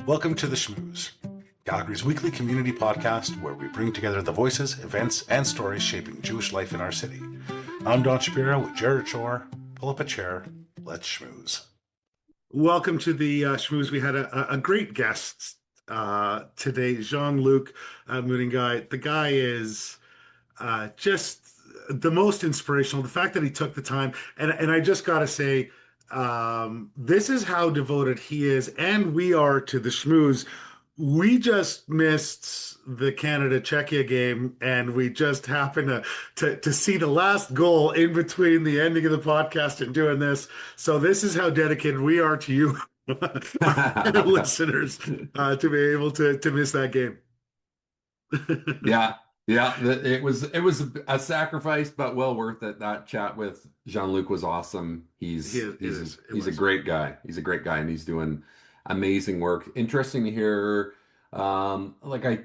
Welcome to the Schmooze, Calgary's weekly community podcast where we bring together the voices, events, and stories shaping Jewish life in our city. I'm Don Shapiro with Jared Shore. Pull up a chair. Let's schmooze. Welcome to the Schmooze. We had a great guest today, Jean-Luc Mudingayi. The guy is just the most inspirational. The fact that he took the time, and I just got to say, this is how devoted he is, and we are to the Schmooze. We just missed the Canada-Czechia game, and we just happened to see the last goal in between the ending of the podcast and doing this. So this is how dedicated we are to you, listeners, to be able to miss that game. Yeah, yeah, it was a sacrifice, but well worth it. That chat with Jean-Luc was awesome. He's a great guy. He's a great guy, and he's doing amazing work. Interesting to hear, like I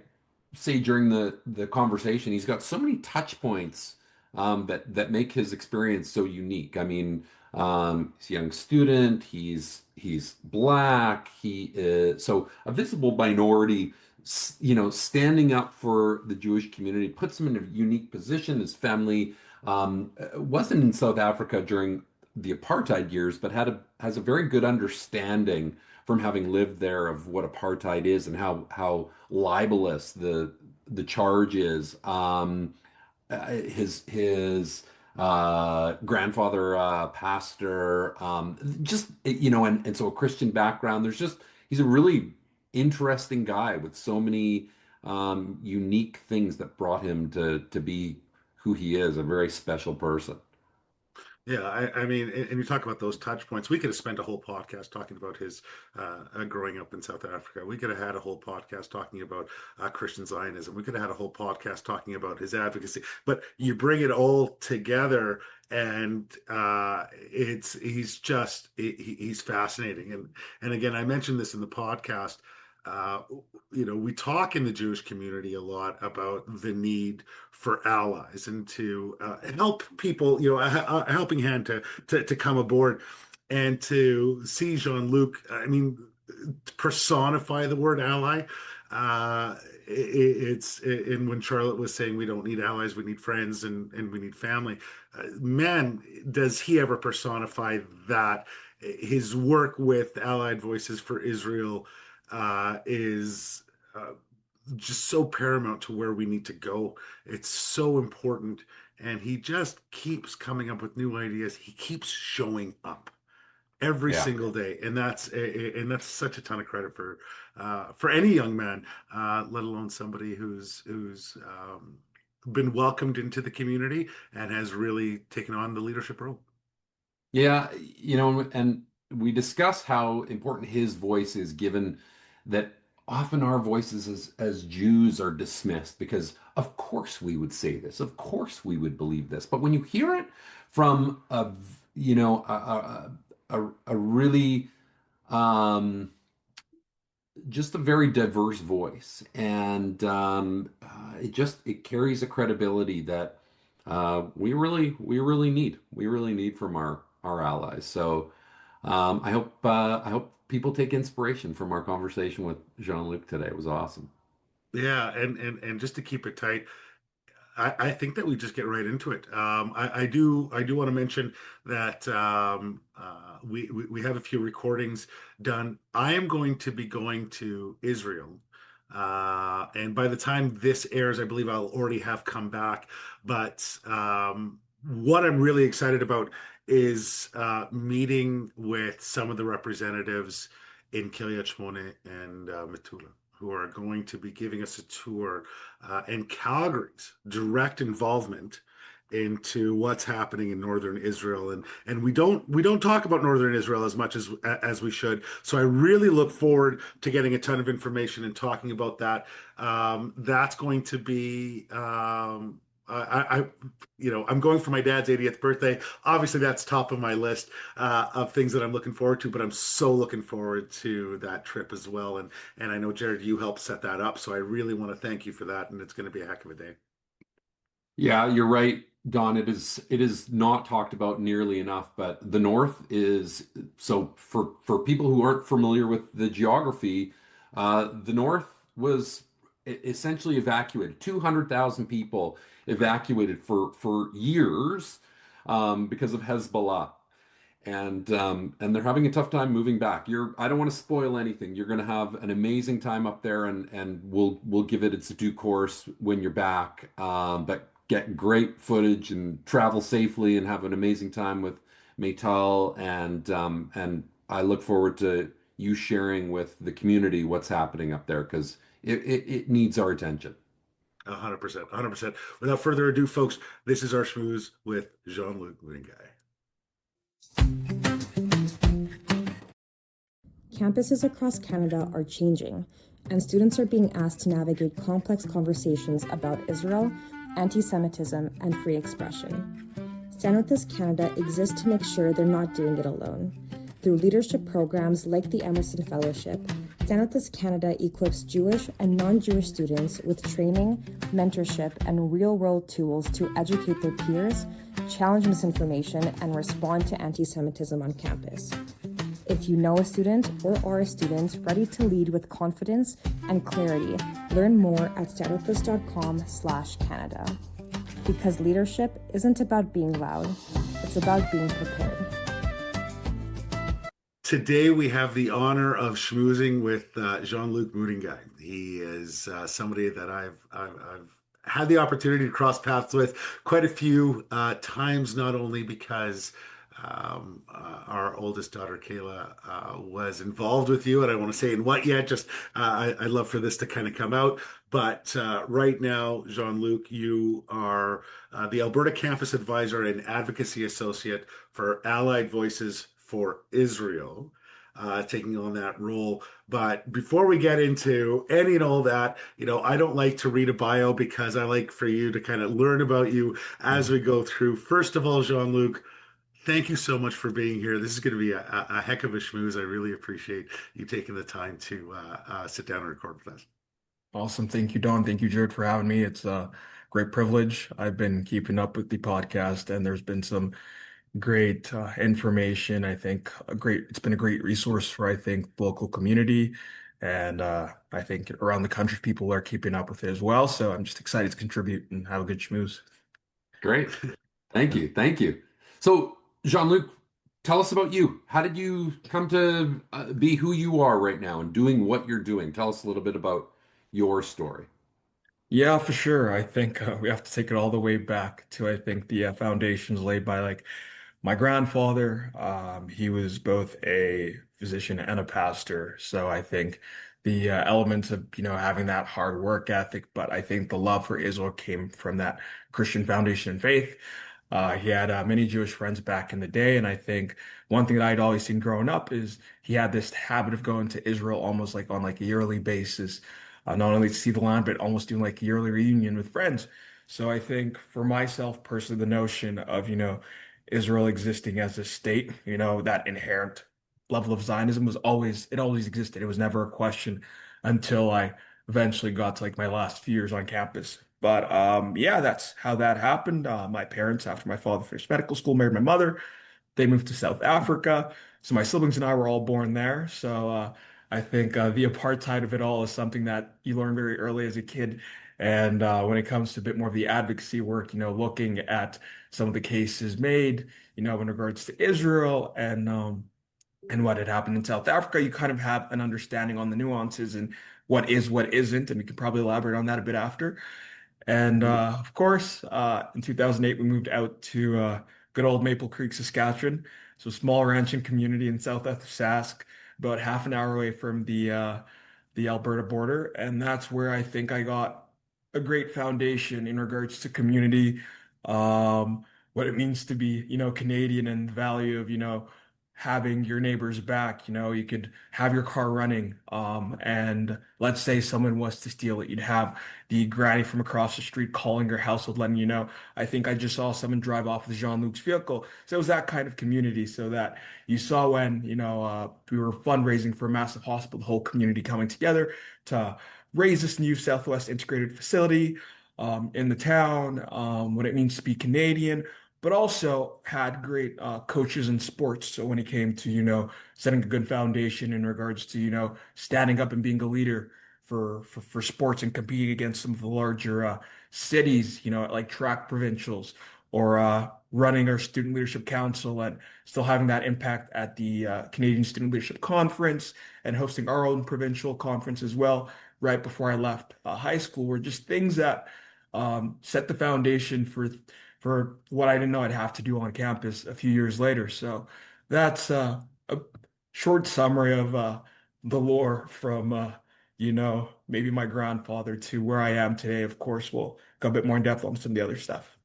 say during the conversation, he's got so many touch points that make his experience so unique. I mean, he's a young student. He's black. He is so a visible minority, standing up for the Jewish community, puts him in a unique position. His family wasn't in South Africa during the apartheid years, but has a very good understanding from having lived there of what apartheid is and how libelous the charge is. His grandfather, pastor, and so a Christian background. He's a really interesting guy with so many unique things that brought him to be who he is, a very special person. Yeah, I mean, and you talk about those touch points. We could have spent a whole podcast talking about his growing up in South Africa. We could have had a whole podcast talking about Christian Zionism. We could have had a whole podcast talking about his advocacy. But you bring it all together, and he's fascinating. And again, I mentioned this in the podcast. Uh, we talk in the Jewish community a lot about the need for allies and to help people, a helping hand to come aboard and to see Jean-Luc, I mean, personify the word ally. And when Charlotte was saying we don't need allies, we need friends and we need family. Man, does he ever personify that? His work with Allied Voices for Israel is just so paramount to where we need to go. It's so important. And he just keeps coming up with new ideas. He keeps showing up every Yeah. single day. And that's such a ton of credit for any young man, let alone somebody who's been welcomed into the community and has really taken on the leadership role. Yeah, and we discuss how important his voice is, given that often our voices as Jews are dismissed because, of course, we would say this, of course, we would believe this. But when you hear it from a really just a very diverse voice, and it carries a credibility that we really need from our allies. So I hope people take inspiration from our conversation with Jean-Luc today. It was awesome. Yeah, and just to keep it tight, I think that we just get right into it. I do want to mention that we have a few recordings done. I am going to be going to Israel, and by the time this airs, I believe I'll already have come back. But what I'm really excited about is meeting with some of the representatives in Kiryat Shmone and Metula, who are going to be giving us a tour and Calgary's direct involvement into what's happening in northern Israel, and we don't talk about northern Israel as much as we should. So I really look forward to getting a ton of information and talking about that. That's going to be I'm going for my dad's 80th birthday. Obviously, that's top of my list of things that I'm looking forward to. But I'm so looking forward to that trip as well. And I know Jared, you helped set that up, so I really want to thank you for that. And it's going to be a heck of a day. Yeah, you're right, Don. It is not talked about nearly enough, but the North is so for people who aren't familiar with the geography. The North was essentially evacuated. 200,000 people evacuated for years because of Hezbollah, and they're having a tough time moving back. I don't want to spoil anything. You're going to have an amazing time up there, and we'll give it its due course when you're back. But get great footage and travel safely and have an amazing time with Maytal, and I look forward to you sharing with the community what's happening up there because it needs our attention. 100%, 100%. Without further ado, folks, this is our schmooze with Jean-Luc Mudingayi. Campuses across Canada are changing, and students are being asked to navigate complex conversations about Israel, anti-Semitism, and free expression. Stand With Us Canada exists to make sure they're not doing it alone. Through leadership programs like the Emerson Fellowship, Stand With Us Canada equips Jewish and non-Jewish students with training, mentorship, and real-world tools to educate their peers, challenge misinformation, and respond to anti-Semitism on campus. If you know a student or are a student ready to lead with confidence and clarity, learn more at standwithus.com/Canada. Because leadership isn't about being loud, it's about being prepared. Today we have the honor of schmoozing with Jean-Luc Mudingayi. He is somebody that I've had the opportunity to cross paths with quite a few times, not only because our oldest daughter Kayla was involved with you, and I want to say in what yet. Just I'd love for this to kind of come out. But right now, Jean-Luc, you are the Alberta Campus Advisor and Advocacy Associate for Allied Voices for Israel, taking on that role. But before we get into any and all that, I don't like to read a bio because I like for you to kind of learn about you as we go through. First of all, Jean-Luc, thank you so much for being here. This is going to be a heck of a schmooze. I really appreciate you taking the time to sit down and record with us. Awesome. Thank you, Don. Thank you, Jared, for having me. It's a great privilege. I've been keeping up with the podcast, and there's been some great information. I think it's been a great resource for, I think, local community. And I think around the country, people are keeping up with it as well. So I'm just excited to contribute and have a good schmooze. Great. Thank you. Thank you. So, Jean-Luc, tell us about you. How did you come to be who you are right now and doing what you're doing? Tell us a little bit about your story. Yeah, for sure. I think we have to take it all the way back to, I think, the foundations laid by like my grandfather. He was both a physician and a pastor. So I think the elements of, having that hard work ethic, but I think the love for Israel came from that Christian foundation and faith. He had many Jewish friends back in the day, and I think one thing that I'd always seen growing up is he had this habit of going to Israel almost like on like a yearly basis, not only to see the land, but almost doing like a yearly reunion with friends. So I think for myself personally, the notion of, Israel existing as a state, that inherent level of Zionism it always existed. It was never a question until I eventually got to like my last few years on campus. But yeah, that's how that happened. My parents, after my father finished medical school, married my mother. They moved to South Africa. So my siblings and I were all born there. So I think the apartheid of it all is something that you learn very early as a kid. And when it comes to a bit more of the advocacy work, looking at some of the cases made, in regards to Israel and what had happened in South Africa, you kind of have an understanding on the nuances and what is, what isn't. And we could probably elaborate on that a bit after. And of course, in 2008, we moved out to good old Maple Creek, Saskatchewan. So small ranching community in South Sask, about half an hour away from the Alberta border. And that's where I think I got a great foundation in regards to community, what it means to be, Canadian and the value of, having your neighbors back. You could have your car running, and let's say someone was to steal it, you'd have the granny from across the street calling your household, letting you know. I think I just saw someone drive off with Jean-Luc's vehicle. So it was that kind of community, so that you saw when, we were fundraising for a massive hospital, the whole community coming together to raise this new Southwest integrated facility in the town, what it means to be Canadian, but also had great coaches in sports. So when it came to, setting a good foundation in regards to, standing up and being a leader for sports and competing against some of the larger cities, like track provincials or running our student leadership council and still having that impact at the Canadian Student Leadership Conference and hosting our own provincial conference as well right before I left high school were just things that set the foundation for what I didn't know I'd have to do on campus a few years later. So that's a short summary of the lore from maybe my grandfather to where I am today. Of course, we'll go a bit more in depth on some of the other stuff.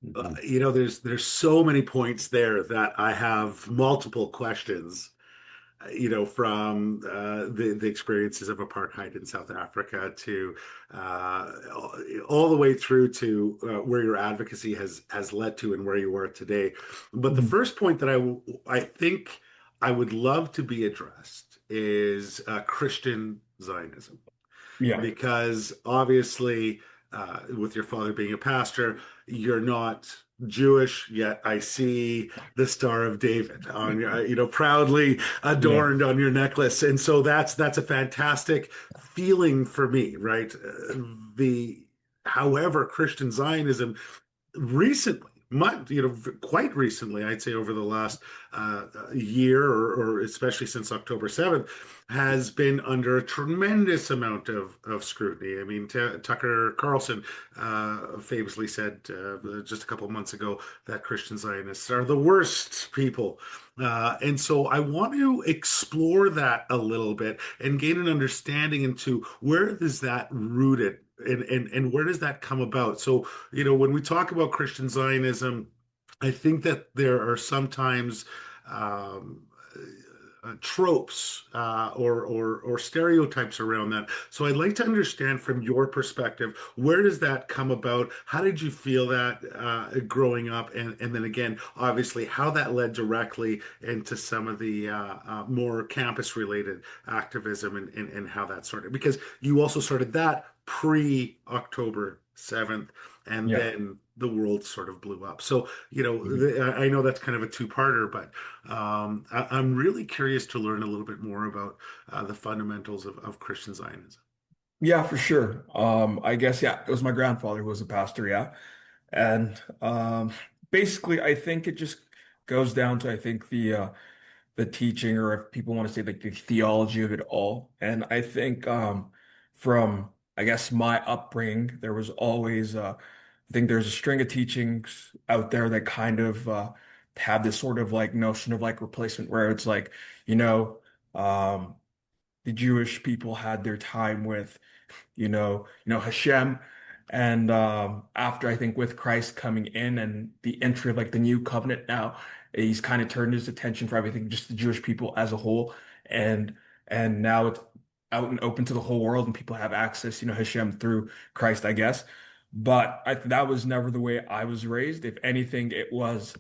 There's so many points there that I have multiple questions. From the experiences of apartheid in South Africa to uh, all the way through to where your advocacy has led to and where you are today. But the Mhm. first point that I think I would love to be addressed is Christian Zionism, Yeah. because obviously, with your father being a pastor, you're not Jewish, yet I see the Star of David on your, proudly Yeah. adorned on your necklace, and so that's a fantastic feeling for me, right? The However, Christian Zionism recently, quite recently, I'd say over the last year, or especially since October 7th, has been under a tremendous amount of scrutiny. I mean, Tucker Carlson famously said just a couple of months ago that Christian Zionists are the worst people. And so I want to explore that a little bit and gain an understanding into where is that rooted, and where does that come about? So, when we talk about Christian Zionism, I think that there are sometimes um, tropes or stereotypes around that. So I'd like to understand from your perspective, where does that come about? How did you feel that growing up? And then again, obviously, how that led directly into some of the more campus related activism, and how that started. Because you also started that pre October 7th, and Yeah. then the world sort of blew up. So, Mhm. I know that's kind of a two-parter, but I'm really curious to learn a little bit more about the fundamentals of Christian Zionism. Yeah, for sure. I guess, yeah, it was my grandfather who was a pastor, yeah. And basically I think it just goes down to I think the teaching, or if people want to say like the theology of it all. And I think from I guess my upbringing, there was always I think there's a string of teachings out there that kind of have this sort of like notion of like replacement where it's like, you know, um the Jewish people had their time with Hashem. And after I think with Christ coming in and the entry of like the new covenant now, he's kind of turned his attention for everything, just the Jewish people as a whole. And now it's out and open to the whole world and people have access, Hashem through Christ, I guess. But that was never the way I was raised. If anything, it was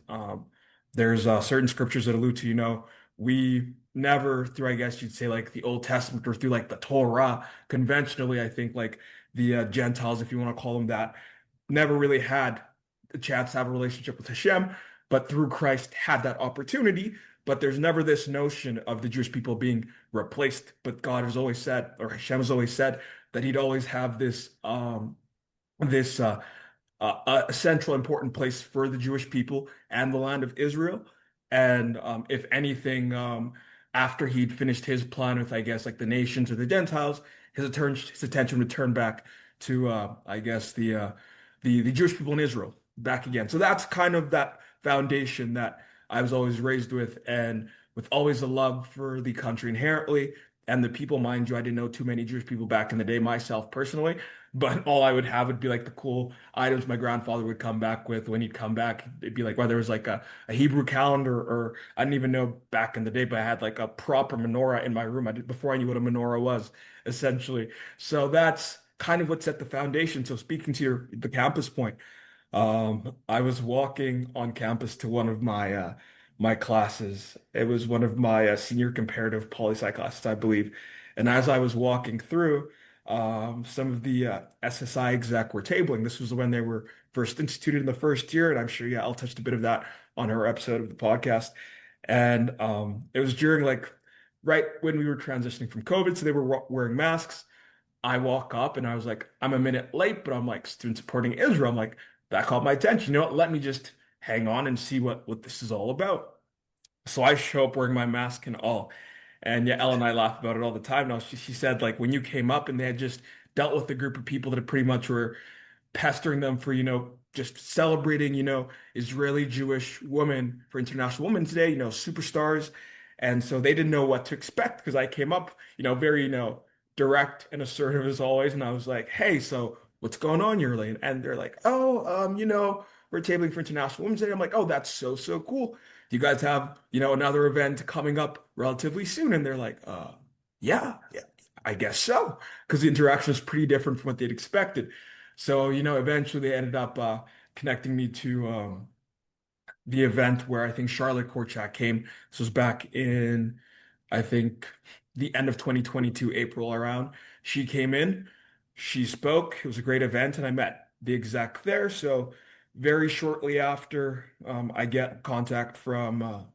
there's certain scriptures that allude to, we never through, I guess you'd say like the Old Testament or through like the Torah conventionally, I think like the Gentiles, if you want to call them that, never really had the chance to have a relationship with Hashem, but through Christ had that opportunity. But there's never this notion of the Jewish people being replaced. But God has always said, or Hashem has always said, that He'd always have this a central important place for the Jewish people and the land of Israel. And if anything, after he'd finished his plan with, I guess, like the nations or the Gentiles, his attention would turn back to, I guess, the Jewish people in Israel back again. So that's kind of that foundation that I was always raised with, and with always a love for the country inherently and the people. Mind you, I didn't know too many Jewish people back in the day myself personally, but all I would have would be like the cool items my grandfather would come back with when he'd come back. It'd be like whether it was like a Hebrew calendar, or I didn't even know back in the day, but I had like a proper menorah in my room. I did before I knew what a menorah was, essentially. So that's kind of what set the foundation. So speaking to the campus point, I was walking on campus to one of my classes. It was one of my senior comparative poli sci classes, I believe. And as I was walking through, some of the SSI exec were tabling. This was when they were first instituted in the first year. And I'm sure, yeah, I'll touch a bit of that on her episode of the podcast. And it was during like right when we were transitioning from COVID, so they were wearing masks. I walk up and I was like, I'm a minute late, but I'm like student supporting Israel. I'm like, that caught my attention. You know what? Let me just hang on and see what this is all about. So I show up wearing my mask and all. And yeah, Ella and I laugh about it all the time. Now she said like when you came up and they had just dealt with a group of people that had pretty much were pestering them for, just celebrating, Israeli Jewish women for International Women's Day, superstars. And so they didn't know what to expect because I came up, very, direct and assertive as always. And I was like, hey, so what's going on, Yurley? And they're like, oh, we're tabling for International Women's Day. I'm like, oh, that's so, so cool. Do you guys have, another event coming up relatively soon? And they're like, yeah, I guess so. Because the interaction is pretty different from what they'd expected. So, eventually they ended up connecting me to the event where I think Charlotte Korchak came. This was back in, I think, the end of 2022, April around. She came in, she spoke. It was a great event, and I met the exec there. So, very shortly after, I get contact from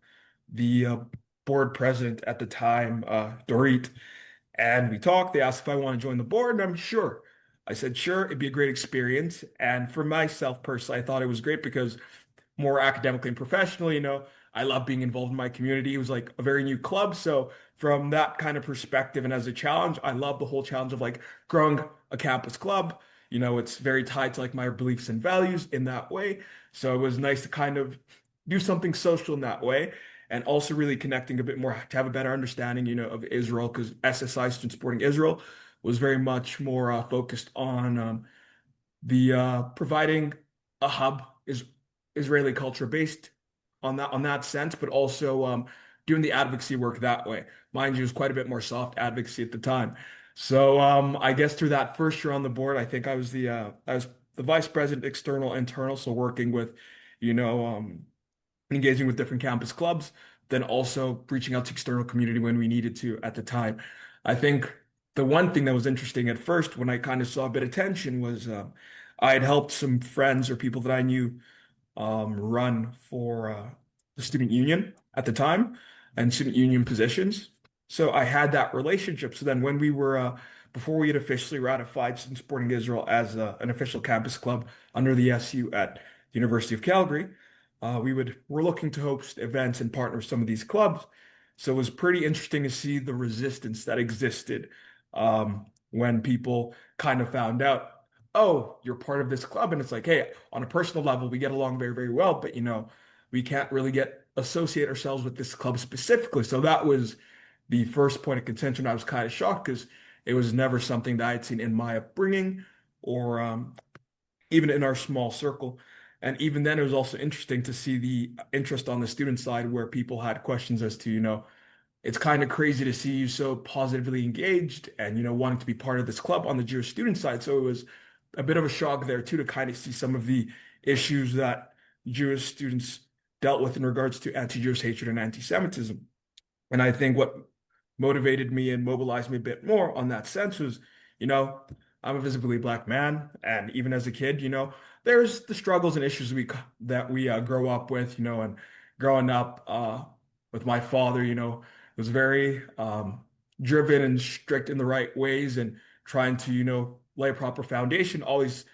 the board president at the time, Dorit, and we talked. They asked if I want to join the board, and I'm sure. I said, sure, it'd be a great experience. And for myself personally, I thought it was great because more academically and professionally, I love being involved in my community. It was like a very new club. So from that kind of perspective and as a challenge, I love the whole challenge of like growing a campus club. It's very tied to like my beliefs and values in that way. So it was nice to kind of do something social in that way and also really connecting a bit more to have a better understanding, of Israel because SSI, Student Supporting Israel, was very much more focused on the providing a hub is Israeli culture based on that sense, but also doing the advocacy work that way. Mind you, it was quite a bit more soft advocacy at the time. So I guess through that first year on the board, I think I was the vice president, external, internal, so working with, you know, um, engaging with different campus clubs, then also reaching out to external community when we needed to at the time. I think the one thing that was interesting at first when I kind of saw a bit of tension was I had helped some friends or people that I knew run for the student union at the time and student union positions. So I had that relationship. So then when we were, before we had officially ratified Student Supporting Israel as an official campus club under the SU at the University of Calgary, we're looking to host events and partner with some of these clubs. So it was pretty interesting to see the resistance that existed when people kind of found out, oh, you're part of this club. And it's like, hey, on a personal level, we get along very, very well, but we can't really associate ourselves with this club specifically. So that was the first point of contention. I was kind of shocked because it was never something that I'd seen in my upbringing or even in our small circle. And even then, it was also interesting to see the interest on the student side where people had questions as to, it's kind of crazy to see you so positively engaged and, wanting to be part of this club on the Jewish student side. So it was a bit of a shock there too, to kind of see some of the issues that Jewish students dealt with in regards to anti-Jewish hatred and anti-Semitism. And I think what motivated me and mobilized me a bit more on that sense was, I'm a visibly Black man. And even as a kid, there's the struggles and issues that we grow up with, and growing up with my father, was very driven and strict in the right ways and trying to, lay a proper foundation, always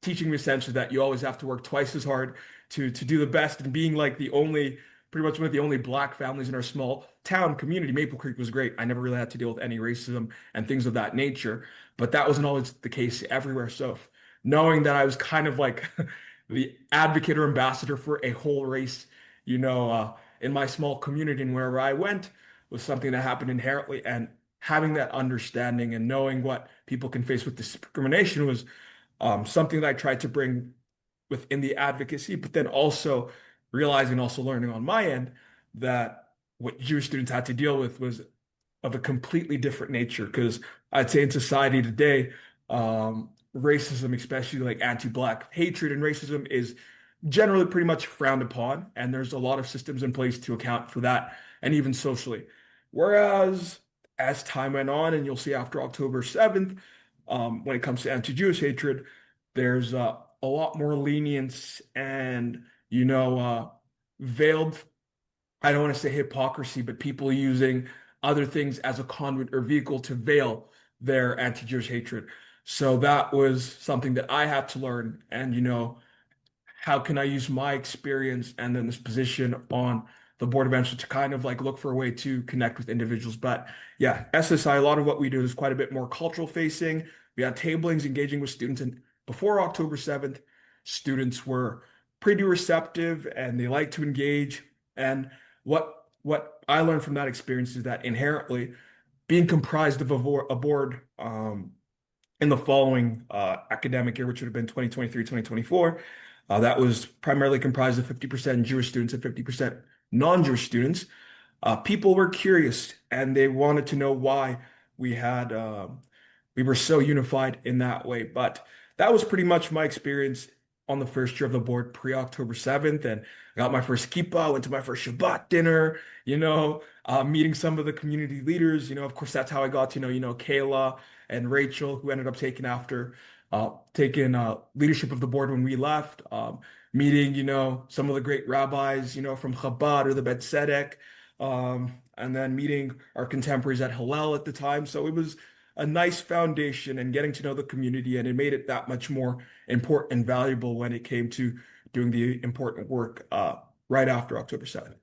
teaching me essentially that you always have to work twice as hard to do the best and being like pretty much one of the only Black families in our small town community. Maple Creek was great. I never really had to deal with any racism and things of that nature, but that wasn't always the case everywhere. So knowing that I was kind of like the advocate or ambassador for a whole race, in my small community and wherever I went was something that happened inherently. And having that understanding and knowing what people can face with discrimination was something that I tried to bring within the advocacy, but then also realizing, also learning on my end that what Jewish students had to deal with was of a completely different nature. Because I'd say in society today, racism, especially like anti-Black hatred and racism, is generally pretty much frowned upon. And there's a lot of systems in place to account for that, and even socially. Whereas as time went on, and you'll see after October 7th, when it comes to anti-Jewish hatred, there's a lot more lenience and, veiled, I don't want to say hypocrisy, but people using other things as a conduit or vehicle to veil their anti-Jewish hatred. So that was something that I had to learn. And, how can I use my experience and then this position on the board eventually to kind of like look for a way to connect with individuals. But yeah, SSI, a lot of what we do is quite a bit more cultural facing. We had tablings engaging with students. And before October 7th, students were pretty receptive and they like to engage. And what I learned from that experience is that inherently being comprised of a board in the following academic year, which would have been 2023, 2024, that was primarily comprised of 50% Jewish students and 50% non-Jewish students. People were curious and they wanted to know why we had we were so unified in that way. But that was pretty much my experience on the first year of the board pre-October 7th. And I got my first kippah, went to my first Shabbat dinner, meeting some of the community leaders. Of course, that's how I got to know, Kayla and Rachel, who ended up taking leadership of the board when we left, meeting, some of the great rabbis, from Chabad or the Bet Tzedek, and then meeting our contemporaries at Hillel at the time. So it was a nice foundation and getting to know the community, and it made it that much more important and valuable when it came to doing the important work right after October 7th.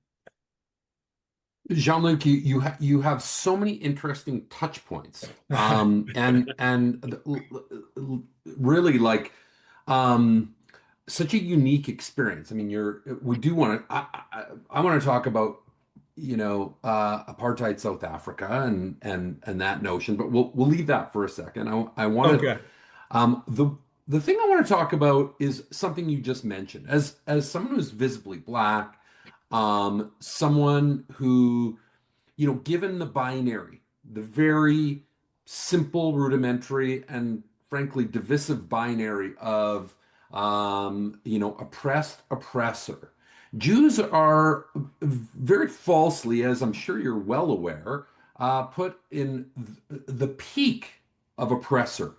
Jean-Luc, you have so many interesting touch points, and really like such a unique experience. I mean, I want to talk about apartheid South Africa and that notion, but we'll leave that for a second. I want to the thing I want to talk about is something you just mentioned. As someone who's visibly Black, someone who, given the binary, the very simple, rudimentary, and frankly divisive binary of, oppressed, oppressor. Jews are very falsely, as I'm sure you're well aware, put in the peak of oppressor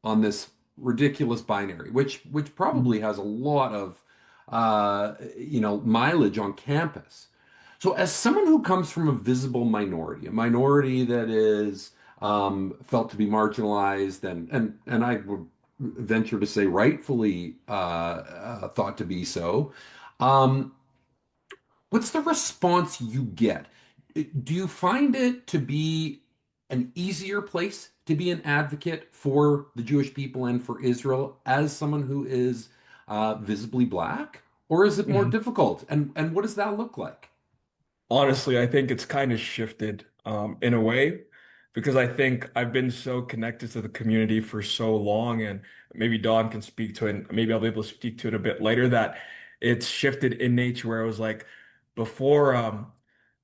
on this ridiculous binary, which probably has a lot of mileage on campus. So as someone who comes from a visible minority, a minority that is felt to be marginalized and I would venture to say rightfully thought to be so, what's the response you get? Do you find it to be an easier place to be an advocate for the Jewish people and for Israel as someone who is visibly Black? Or is it more difficult? And what does that look like? Honestly, I think it's kind of shifted in a way because I think I've been so connected to the community for so long, and maybe Don can speak to it, and maybe I'll be able to speak to it a bit later, that it's shifted in nature where it was like before,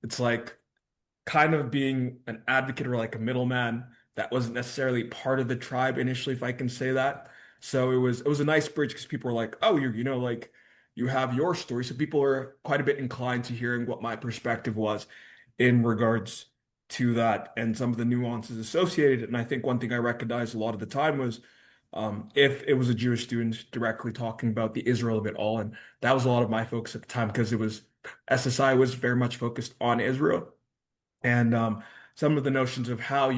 it's like kind of being an advocate or like a middleman that wasn't necessarily part of the tribe initially, if I can say that. So it was a nice bridge because people were like, oh, like you have your story. So people are quite a bit inclined to hearing what my perspective was in regards to that and some of the nuances associated. And I think one thing I recognized a lot of the time was if it was a Jewish student directly talking about the Israel of it all. And that was a lot of my focus at the time because it was SSI was very much focused on Israel. And some of the notions of how,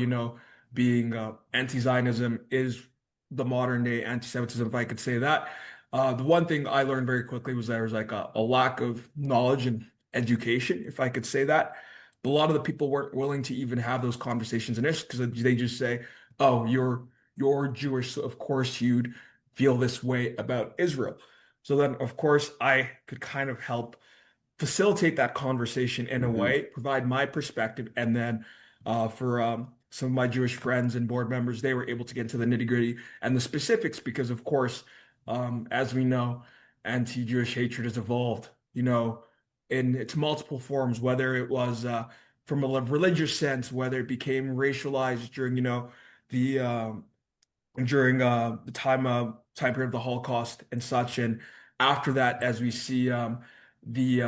being anti-Zionism is the modern day anti-Semitism, if I could say that. The one thing I learned very quickly was there was like a lack of knowledge and education, if I could say that. But a lot of the people weren't willing to even have those conversations initially because they just say, "Oh, you're Jewish, so of course you'd feel this way about Israel." So then, of course, I could kind of help facilitate that conversation in a way, provide my perspective, and then for some of my Jewish friends and board members, they were able to get into the nitty-gritty and the specifics because, of course, as we know, anti-Jewish hatred has evolved, in its multiple forms, whether it was from a religious sense, whether it became racialized during, the the time period of the Holocaust and such, and after that, as we see the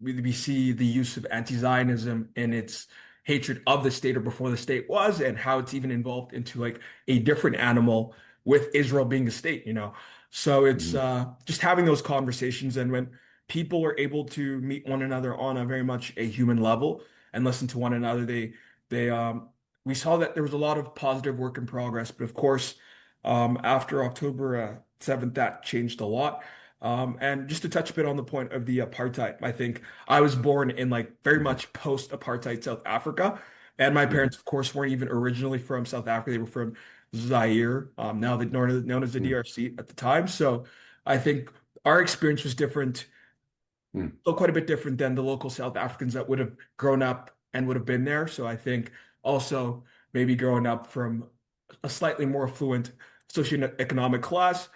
we see the use of anti-Zionism in its hatred of the state or before the state was, and how it's even involved into like a different animal with Israel being a state. So it's Mhm. just having those conversations, and when people are able to meet one another on a very much a human level and listen to one another, they we saw that there was a lot of positive work in progress. But of course, after October 7th, that changed a lot. And just to touch a bit on the point of the apartheid, I think I was born in like very Mhm. much post-apartheid South Africa. And my Mhm. parents, of course, weren't even originally from South Africa. They were from Zaire, now that known as the Mhm. DRC at the time. So I think our experience was different, Mhm. still quite a bit different than the local South Africans that would have grown up and would have been there. So I think also maybe growing up from a slightly more affluent socioeconomic class,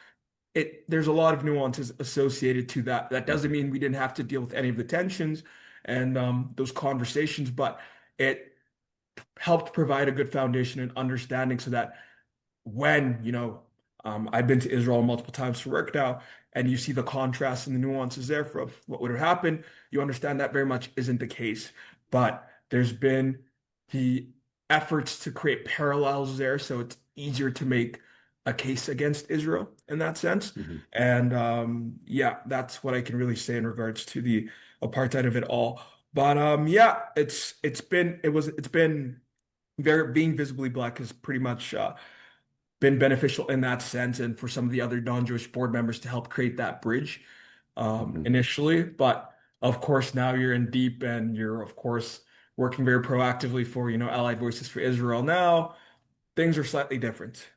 there's a lot of nuances associated to that. That doesn't mean we didn't have to deal with any of the tensions and those conversations, but it helped provide a good foundation and understanding so that when, I've been to Israel multiple times for work now, and you see the contrast and the nuances there from what would have happened, you understand that very much isn't the case. But there's been the efforts to create parallels there, so it's easier to make a case against Israel in that sense. Mhm. And yeah, that's what I can really say in regards to the apartheid of it all. But yeah, it's been very being visibly black has pretty much been beneficial in that sense, and for some of the other non-Jewish board members to help create that bridge Mhm. initially. But of course, now you're in deep, and you're of course working very proactively for Allied Voices for Israel. Now things are slightly different,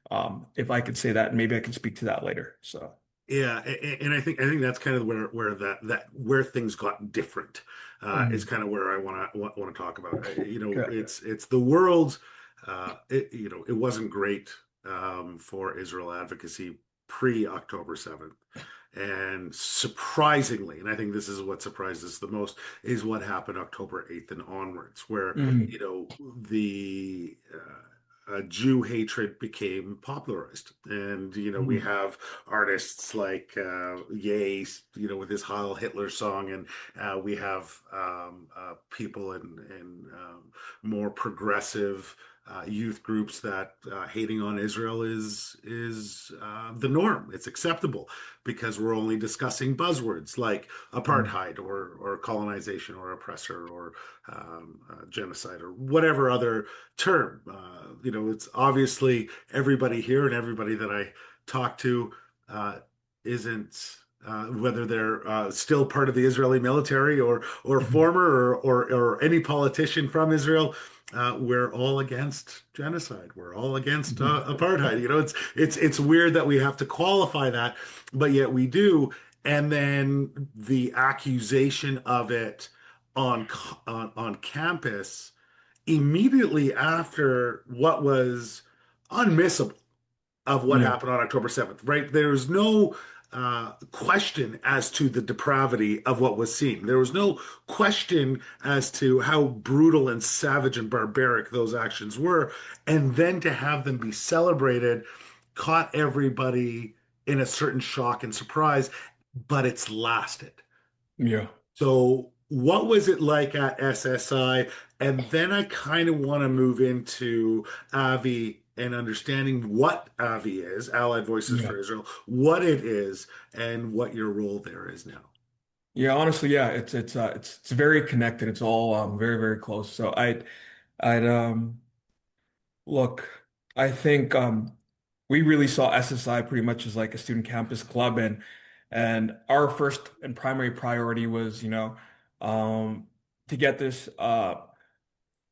if I could say that, and maybe I can speak to that later. So Yeah, and I think that's kind of where where things got different is mhm. kind of where I want to talk about. Okay. It's the world. It wasn't great for Israel advocacy pre October 7th. And surprisingly, and I think this is what surprised us the most, is what happened October 8th and onwards, where, Mhm. the Jew hatred became popularized. And, we Mhm. have artists like Ye, with his Heil Hitler song, and we have people in more progressive youth groups that hating on Israel is the norm. It's acceptable because we're only discussing buzzwords like Mhm. apartheid or colonization or oppressor or genocide or whatever other term. It's obviously everybody here and everybody that I talk to isn't. Whether they're still part of the Israeli military or Mhm. former or any politician from Israel, we're all against genocide. We're all against Mhm. apartheid. It's weird that we have to qualify that, but yet we do. And then the accusation of it on campus immediately after what was unmissable of what Yeah. happened on October 7th, right? There's no question as to the depravity of what was seen. There was no question as to how brutal and savage and barbaric those actions were. And then to have them be celebrated caught everybody in a certain shock and surprise, but it's lasted. Yeah. So, what was it like at SSI? And then I kind of want to move into AVI and understanding what AVI is, Allied Voices Yeah. for Israel, what it is, and what your role there is now. Yeah, honestly, yeah, it's very connected. It's all very, very close. So I'd look, I think we really saw SSI pretty much as like a student campus club, and our first and primary priority was, um to get this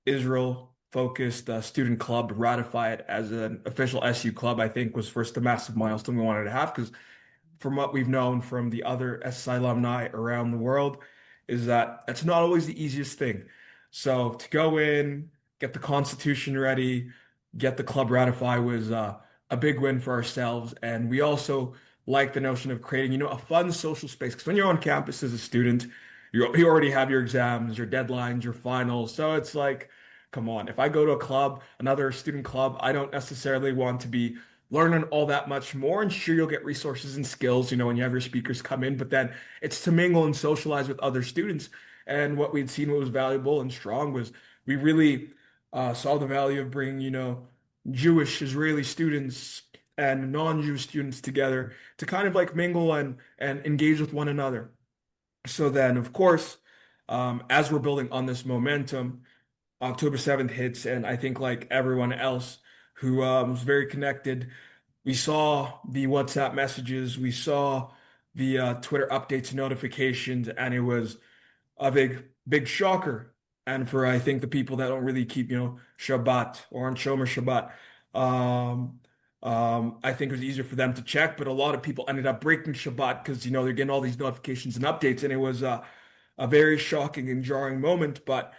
Israel focused student club ratified as an official SU club. I think was first a massive milestone we wanted to have, because from what we've known from the other SSI alumni around the world, is that it's not always the easiest thing. So to go in, get the Constitution ready, get the club ratified was a big win for ourselves. And we also like the notion of creating, a fun social space. Because when you're on campus as a student, you already have your exams, your deadlines, your finals. So it's like, come on, if I go to a club, another student club, I don't necessarily want to be learning all that much more. And sure, you'll get resources and skills, when you have your speakers come in, but then it's to mingle and socialize with other students. And what we'd seen what was valuable and strong was we really saw the value of bringing, Jewish Israeli students and non-Jewish students together to kind of like mingle and engage with one another. So then, of course, as we're building on this momentum, October 7th hits, and I think like everyone else who was very connected, we saw the WhatsApp messages, we saw the Twitter updates and notifications, and it was a big shocker. And for I think the people that don't really keep, Shabbat or aren't Shomer Shabbat, um, I think it was easier for them to check. But a lot of people ended up breaking Shabbat because they're getting all these notifications and updates, and it was a very shocking and jarring moment. But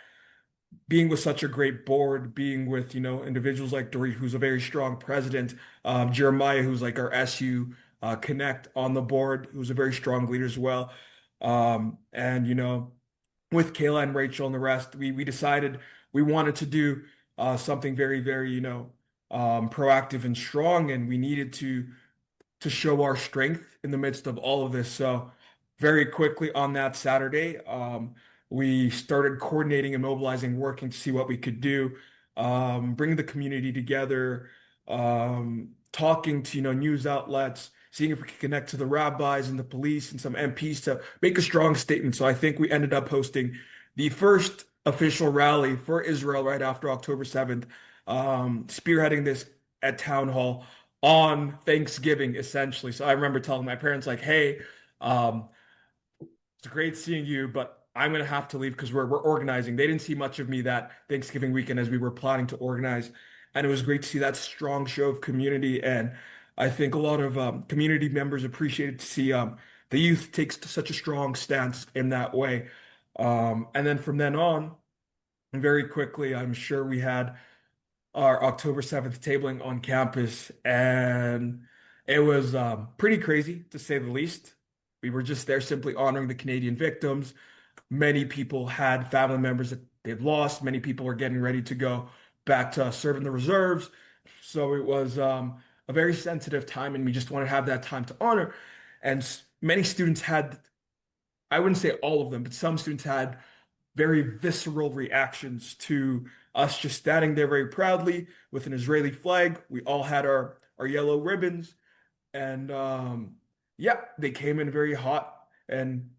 being with such a great board, being with, individuals like Dorit, who's a very strong president, Jeremiah, who's like our SU Connect on the board, who's a very strong leader as well. And, with Kayla and Rachel and the rest, we decided we wanted to do something very, very, proactive and strong, and we needed to show our strength in the midst of all of this. So very quickly on that Saturday, we started coordinating and mobilizing, working to see what we could do, bring the community together, talking to, news outlets, seeing if we could connect to the rabbis and the police and some MPs to make a strong statement. So I think we ended up hosting the first official rally for Israel right after October 7th, spearheading this at Town Hall on Thanksgiving, essentially. So I remember telling my parents, like, hey, it's great seeing you, but I'm going to have to leave because we're organizing. They didn't see much of me that Thanksgiving weekend as we were planning to organize. And it was great to see that strong show of community. And I think a lot of community members appreciated to see the youth takes such a strong stance in that way. And then from then on, very quickly, I'm sure we had our October 7th tabling on campus, and it was pretty crazy to say the least. We were just there simply honoring the Canadian victims. Many people had family members that they'd lost. Many people were getting ready to go back to serve in the reserves. So it was a very sensitive time, and we just want to have that time to honor. And many students had, I wouldn't say all of them, but some students had very visceral reactions to us just standing there very proudly with an Israeli flag. We all had our yellow ribbons, and yeah, they came in very hot and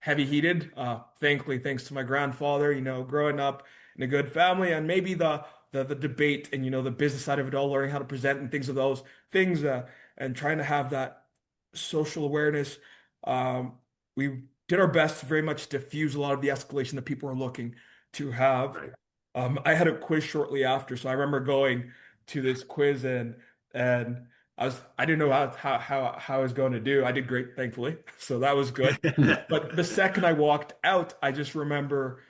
heavy heated. Thankfully, thanks to my grandfather, growing up in a good family, and maybe the debate and the business side of it all, learning how to present and things of those things, and trying to have that social awareness. We did our best to very much diffuse a lot of the escalation that people were looking to have. Right. I had a quiz shortly after, so I remember going to this quiz and I didn't know how I was going to do. I did great, thankfully, so that was good. But the second I walked out, I just remember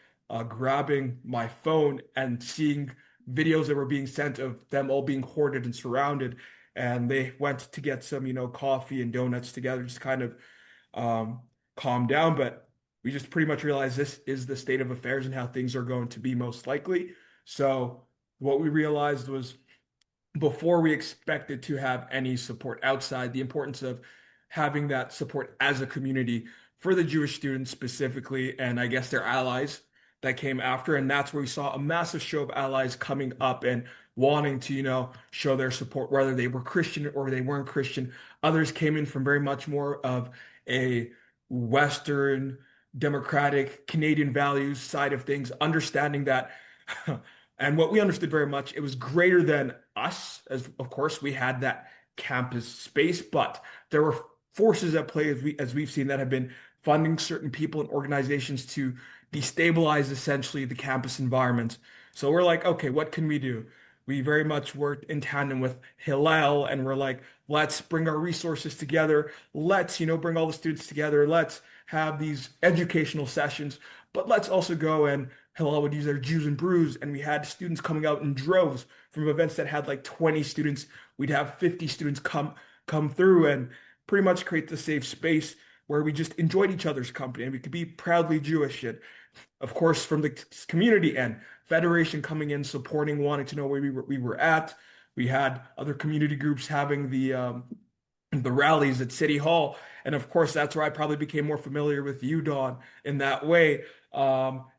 grabbing my phone and seeing videos that were being sent of them all being hoarded and surrounded, and they went to get some, coffee and donuts together, just kind of calm down. But we just pretty much realized this is the state of affairs and how things are going to be most likely. So what we realized was, before we expected to have any support outside, the importance of having that support as a community for the Jewish students specifically, and I guess their allies that came after. And that's where we saw a massive show of allies coming up and wanting to, show their support, whether they were Christian or they weren't Christian. Others came in from very much more of a Western, democratic, Canadian values side of things, understanding that. And what we understood very much, it was greater than us, as of course we had that campus space, but there were forces at play, as we've seen, that have been funding certain people and organizations to destabilize essentially the campus environment. So we're like, okay, what can we do? We very much worked in tandem with Hillel, and we're like, let's bring our resources together. Let's, bring all the students together. Let's have these educational sessions, but let's also go, and Hillel would use their Jews and Brews, and we had students coming out in droves from events that had like 20 students. We'd have 50 students come through and pretty much create the safe space where we just enjoyed each other's company and we could be proudly Jewish. And of course, from the community end, Federation coming in, supporting, wanting to know where we were at. We had other community groups having the the rallies at City Hall. And of course, that's where I probably became more familiar with you, Don, in that way.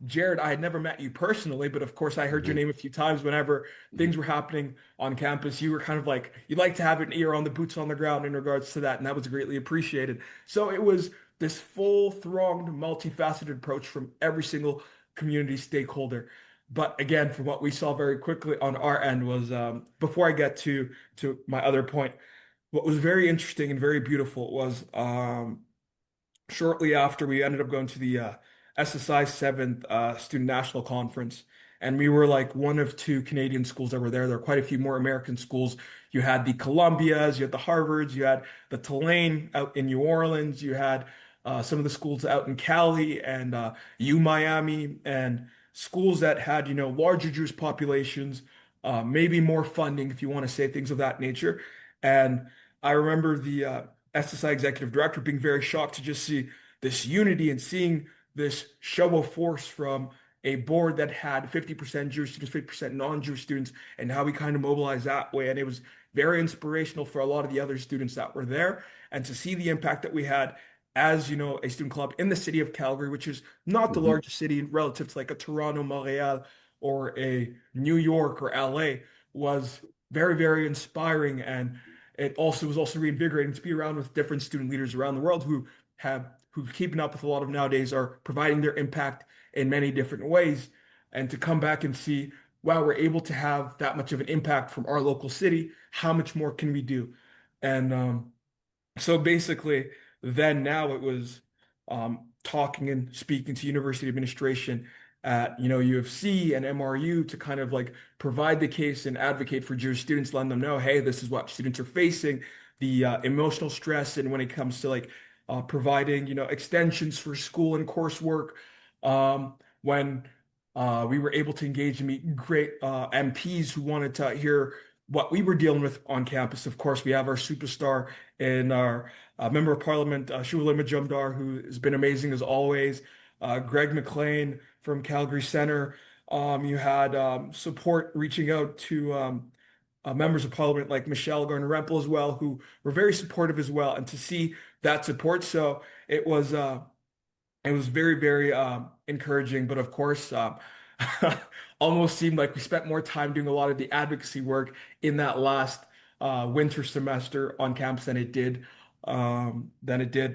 Jared, I had never met you personally, but of course, I heard your Mhm. name a few times whenever things were happening on campus. You were kind of like, you like to have an ear on the boots on the ground in regards to that, and that was greatly appreciated. So it was this full thronged, multifaceted approach from every single community stakeholder. But again, from what we saw very quickly on our end was before I get to my other point, what was very interesting and very beautiful was shortly after we ended up going to the SSI 7th Student National Conference. And we were like one of two Canadian schools that were there. There were quite a few more American schools. You had the Columbias, you had the Harvards, you had the Tulane out in New Orleans, you had some of the schools out in Cali and U Miami, and schools that had, larger Jewish populations, maybe more funding, if you want to say things of that nature. And I remember the SSI executive director being very shocked to just see this unity and seeing this show of force from a board that had 50% Jewish students, 50% non-Jewish students, and how we kind of mobilized that way. And it was very inspirational for a lot of the other students that were there. And to see the impact that we had as, a student club in the city of Calgary, which is not the Mhm. largest city relative to like a Toronto, Montreal, or a New York or LA, was very, very inspiring. And it also was also reinvigorating to be around with different student leaders around the world who keeping up with a lot of nowadays are providing their impact in many different ways. And to come back and see, wow, we're able to have that much of an impact from our local city. How much more can we do? And so basically, then now it was talking and speaking to university administration at U of C and MRU to kind of like provide the case and advocate for Jewish students, letting them know, hey, this is what students are facing, the emotional stress, and when it comes to like providing extensions for school and coursework. When we were able to engage and meet great MPs who wanted to hear what we were dealing with on campus. Of course, we have our superstar and our member of parliament, Shula Majumdar, who has been amazing as always. Greg McLean from Calgary Center. You had support reaching out to members of parliament like Michelle Garner-Rempel as well, who were very supportive as well. And to see that support, so it was very, very encouraging. But of course, almost seemed like we spent more time doing a lot of the advocacy work in that last winter semester on campus than it did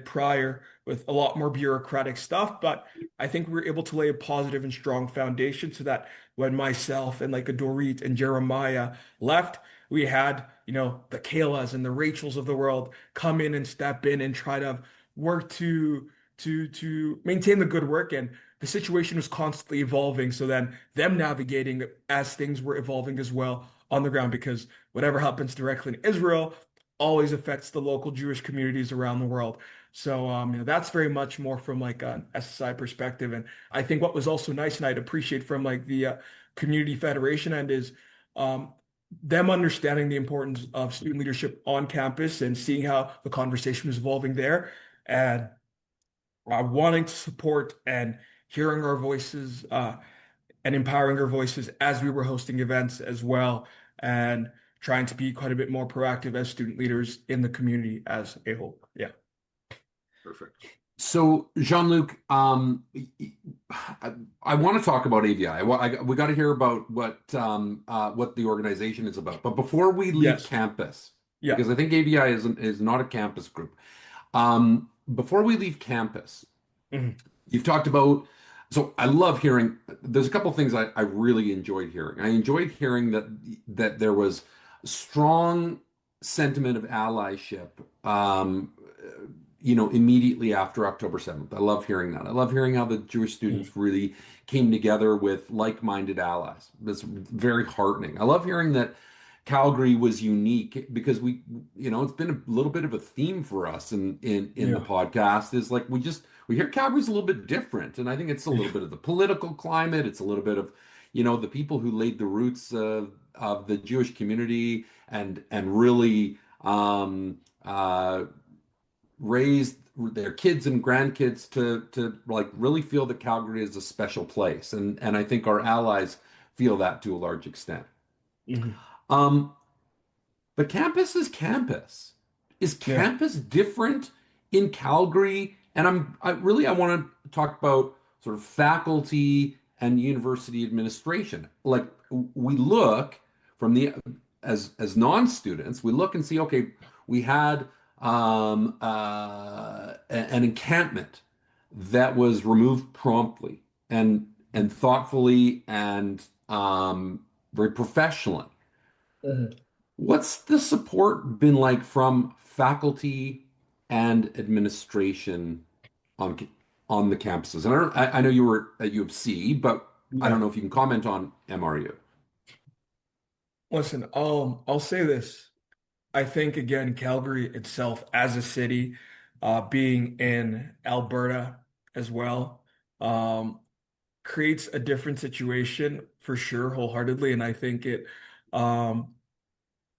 prior, with a lot more bureaucratic stuff. But I think we were able to lay a positive and strong foundation so that when myself and like a Dorit and Jeremiah left, we had, the Kaylas and the Rachels of the world come in and step in and try to work to maintain the good work. And the situation was constantly evolving, so then them navigating as things were evolving as well on the ground, because whatever happens directly in Israel always affects the local Jewish communities around the world. So that's very much more from like an SSI perspective. And I think what was also nice, and I'd appreciate from like the community federation end, is um, them understanding the importance of student leadership on campus and seeing how the conversation was evolving there, and wanting to support and hearing our voices and empowering our voices as we were hosting events as well, and trying to be quite a bit more proactive as student leaders in the community as a whole. Yeah. Perfect. So, Jean-Luc, I want to talk about AVI. We got to hear about what the organization is about. But before we leave Yes. campus, Yeah. because I think AVI is not a campus group. Before we leave campus, Mhm. you've talked about. So I love hearing. There's a couple things I really enjoyed hearing. I enjoyed hearing that there was strong sentiment of allyship. Immediately after October 7th. I love hearing that. I love hearing how the Jewish Mhm. students really came together with like-minded allies. That's very heartening. I love hearing that Calgary was unique because it's been a little bit of a theme for us in the Yeah. podcast, is like we hear Calgary's a little bit different. And I think it's a little bit of the political climate. It's a little bit of, the people who laid the roots of the Jewish community and really raised their kids and grandkids to like really feel that Calgary is a special place, and I think our allies feel that to a large extent. Mhm. Um, but campus is campus. Is Yeah. campus different in Calgary? And I want to talk about sort of faculty and university administration. Like we look from the as non-students, we look and see, okay, we had an encampment that was removed promptly and thoughtfully and very professionally. Mhm. What's the support been like from faculty and administration on on the campuses? And I know you were at U of C, but I don't Yeah. know if you can comment on MRU. Listen, I'll say this. I think again, Calgary itself as a city, being in Alberta as well, um, creates a different situation for sure, wholeheartedly. And um,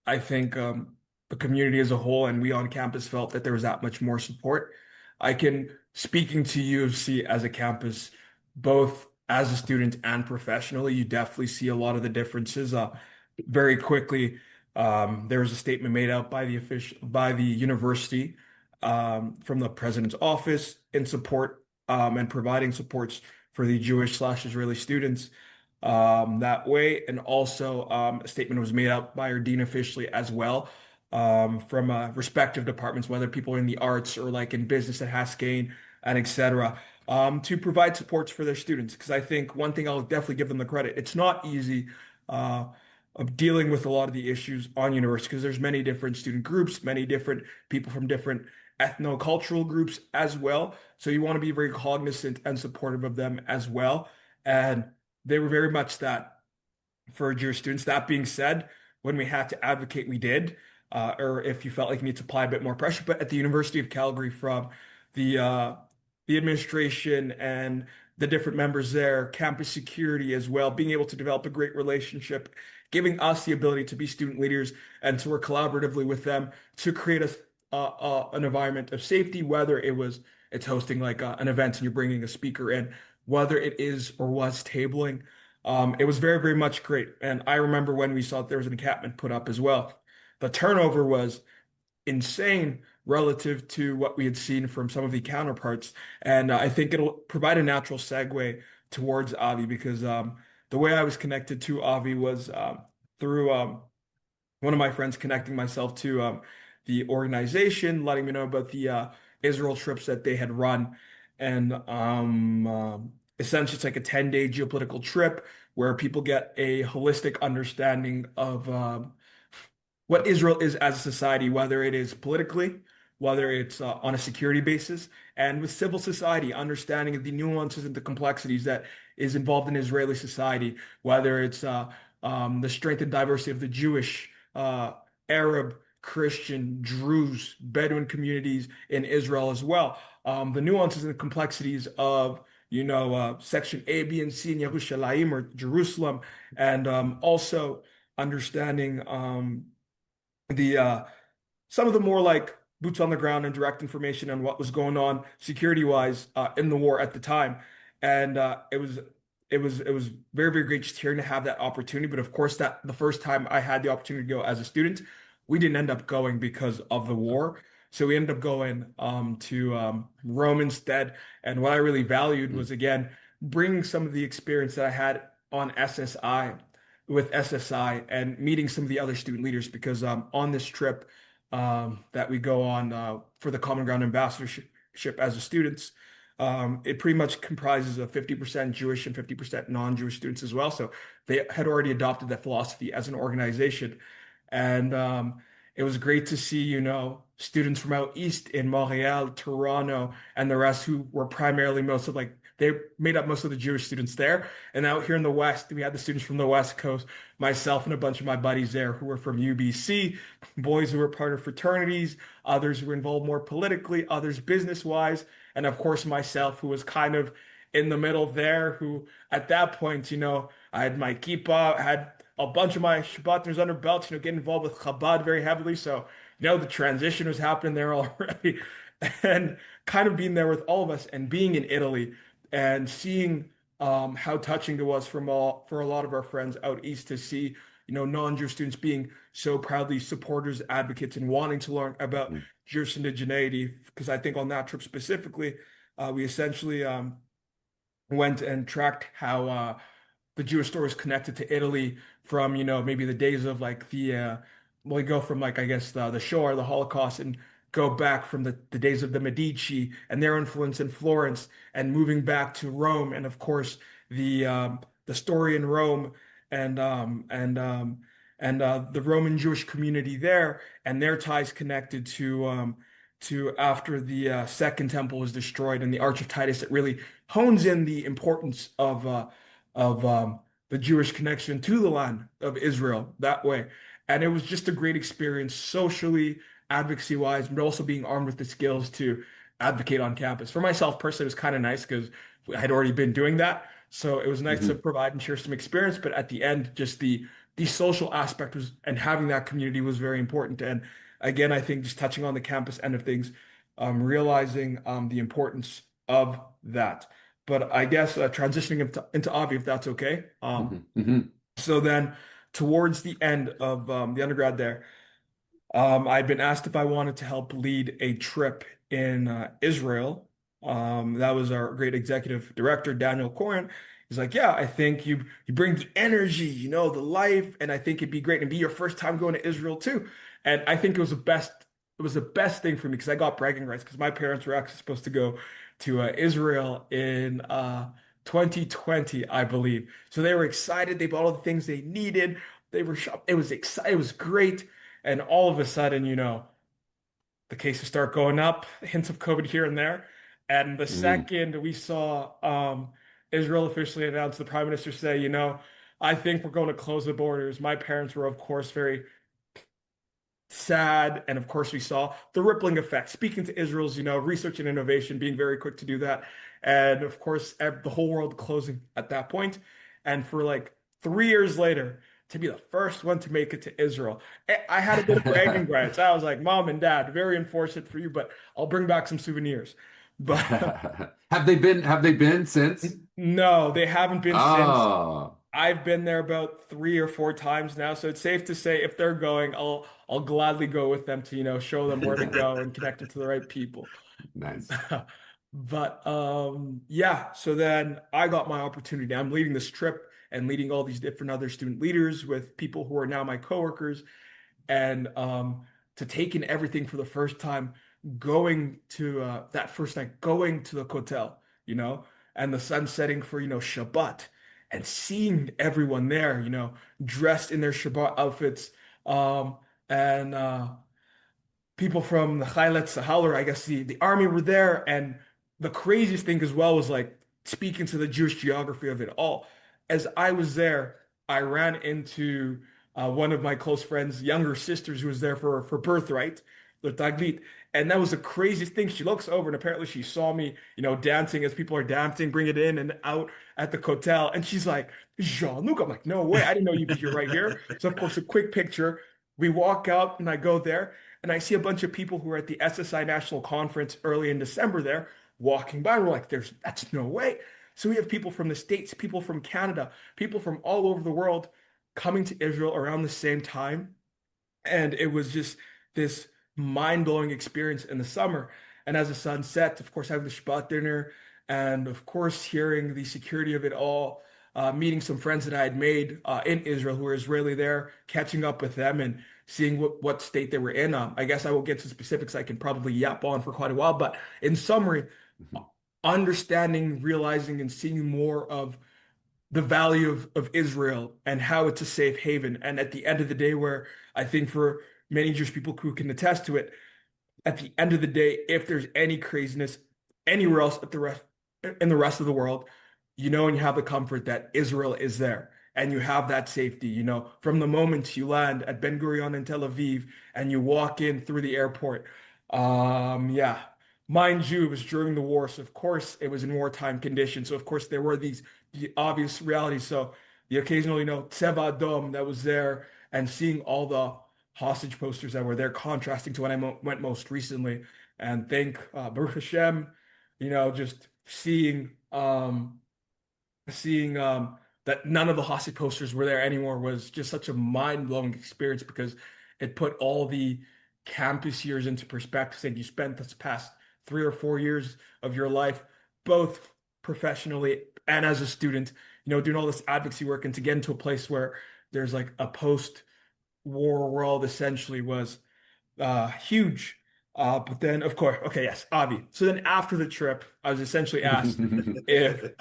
I think the community as a whole and we on campus felt that there was that much more support. Speaking to U of C as a campus, both as a student and professionally, you definitely see a lot of the differences. Very quickly, there was a statement made out by the university from the president's office in support and providing supports for the Jewish/Israeli students that way. And also, a statement was made out by our dean officially as well from respective departments, whether people are in the arts or like in business at Haskayne and etc. To provide supports for their students. Because I think one thing I'll definitely give them the credit, it's not easy of dealing with a lot of the issues on university because there's many different student groups, many different people from different ethno-cultural groups as well. So you want to be very cognizant and supportive of them as well. And they were very much that for Jewish students. That being said, when we had to advocate, we did. Or if you felt like you need to apply a bit more pressure. But at the University of Calgary, from the uh, the administration and the different members there, campus security as well, being able to develop a great relationship, giving us the ability to be student leaders and to work collaboratively with them to create an environment of safety, whether it's hosting like an event and you're bringing a speaker in, whether it is or was tabling. It was very, very much great. And I remember when we saw there was an encampment put up as well. The turnover was insane relative to what we had seen from some of the counterparts. And I think it'll provide a natural segue towards Avi because the way I was connected to Avi was through one of my friends connecting myself to the organization, letting me know about the Israel trips that they had run. And essentially, it's like a 10-day geopolitical trip where people get a holistic understanding of what Israel is as a society, whether it is politically, whether it's on a security basis, and with civil society, understanding the nuances and the complexities that is involved in Israeli society, whether it's the strength and diversity of the Jewish, Arab, Christian, Druze, Bedouin communities in Israel as well. The nuances and the complexities of Section A, B, and C in Yerushalayim or Jerusalem, and also understanding the some of the more like boots on the ground and direct information on what was going on security wise in the war at the time. And it was very, very great just hearing to have that opportunity. But of course, that the first time I had the opportunity to go as a student, we didn't end up going because of the war. So we ended up going to Rome instead. And what I really valued was again bringing some of the experience that I had on SSI with SSI and meeting some of the other student leaders because on this trip that we go on for the Common Ground Ambassadorship as a students, it pretty much comprises of 50% Jewish and 50% non-Jewish students as well. So they had already adopted that philosophy as an organization. And it was great to see, students from out east in Montreal, Toronto, and the rest who were primarily most of like they made up most of the Jewish students there. And out here in the West, we had the students from the West Coast, myself and a bunch of my buddies there who were from UBC, boys who were part of fraternities, others who were involved more politically, others business-wise, and of course myself, who was kind of in the middle there, who at that point, I had my kippah, had a bunch of my Shabbat under belts, getting involved with Chabad very heavily. So, the transition was happening there already. And kind of being there with all of us and being in Italy and seeing how touching it was for a lot of our friends out east to see, non-Jewish students being so proudly supporters, advocates, and wanting to learn about Mhm. Jewish indigeneity. Because I think on that trip specifically, we essentially went and tracked how the Jewish story is connected to Italy from, maybe the days of like we go from like, I guess, the Shoah, the Holocaust, and go back from the days of the Medici and their influence in Florence and moving back to Rome. And of course, the story in Rome and, the Roman Jewish community there and their ties connected to after the Second Temple was destroyed and the Arch of Titus. It really hones in the importance of the Jewish connection to the land of Israel that way. And it was just a great experience socially, advocacy wise, but also being armed with the skills to advocate on campus. For myself personally, it was kind of nice because I had already been doing that. So it was nice to Mhm. provide and share some experience. But at the end, just the social aspect was and having that community was very important. And again, I think just touching on the campus end of things, realizing the importance of that. But I guess transitioning into Avi, if that's okay. Mhm. Mhm. So then, towards the end of the undergrad there, I'd been asked if I wanted to help lead a trip in Israel. That was our great executive director, Daniel Corin. He's like, yeah, I think you bring the energy, the life, and I think it'd be great and be your first time going to Israel too. And I think it was the best thing for me because I got bragging rights because my parents were actually supposed to go to Israel in 2020, I believe. So they were excited. They bought all the things they needed. They were shopped. It was exciting. It was great. And all of a sudden, the cases start going up, hints of COVID here and there. And the Mhm. second we saw Israel officially announce, the prime minister say, I think we're going to close the borders. My parents were, of course, very sad. And of course, we saw the rippling effect. Speaking to Israel's, research and innovation, being very quick to do that. And of course, the whole world closing at that point. And for like 3 years later, to be the first one to make it to Israel, I had a bit of bragging rights. I was like, Mom and Dad, very unfortunate for you, but I'll bring back some souvenirs. But Have they been since? no, they haven't been since. Oh, I've been there about 3 or 4 times now, so it's safe to say if they're going, I'll gladly go with them to, show them where to go and connect them to the right people. nice. But yeah, so then I got my opportunity. I'm leading this trip and leading all these different other student leaders with people who are now my coworkers and to take in everything for the first time, going to that first night, going to the hotel, and the sun setting for, Shabbat, and seeing everyone there, dressed in their Shabbat outfits, and people from the Khaylat Sahal, I guess the army were there. And the craziest thing as well was like speaking to the Jewish geography of it all. As I was there, I ran into one of my close friends' younger sisters who was there for birthright, the Taglit. And that was the craziest thing. She looks over and apparently she saw me, dancing as people are dancing, bring it in and out at the hotel. And she's like, Jean-Luc. I'm like, no way. I didn't know you'd be here right here. So of course, a quick picture. We walk out and I go there and I see a bunch of people who are at the SSI National Conference early in December there walking by. We're like, that's no way. So we have people from the States, people from Canada, people from all over the world coming to Israel around the same time. And it was just this mind-blowing experience in the summer. And as the sun set, of course, having the Shabbat dinner, and of course, hearing the security of it all, meeting some friends that I had made in Israel who were Israeli there, catching up with them and seeing what state they were in. I guess I will get to specifics I can probably yap on for quite a while. But in summary, understanding, realizing, and seeing more of the value of Israel and how it's a safe haven. And at the end of the day, where I think for many Jewish people who can attest to it, at the end of the day, if there's any craziness anywhere else in the rest of the world, and you have the comfort that Israel is there and you have that safety, from the moment you land at Ben Gurion in Tel Aviv and you walk in through the airport. Yeah. Mind you, it was during the war, so of course it was in wartime conditions. So of course there were the obvious realities. So the occasional, Tseva Adom that was there and seeing all the hostage posters that were there, contrasting to when I went most recently. And thank Baruch Hashem, just seeing seeing that none of the Hossie posters were there anymore was just such a mind-blowing experience because it put all the campus years into perspective. Saying you spent this past 3 or 4 years of your life, both professionally and as a student, doing all this advocacy work, and to get into a place where there's like a post-war world essentially was huge. But then, of course, okay, yes, Avi. So then after the trip, I was essentially asked if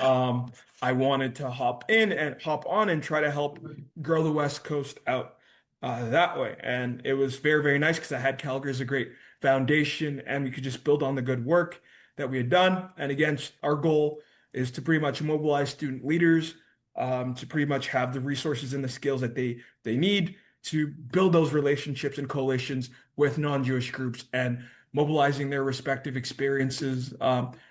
I wanted to hop on and try to help grow the West Coast out that way. And it was very, very nice because I had Calgary as a great foundation and we could just build on the good work that we had done. And again, our goal is to pretty much mobilize student leaders to pretty much have the resources and the skills that they need to build those relationships and coalitions with non-Jewish groups and mobilizing their respective experiences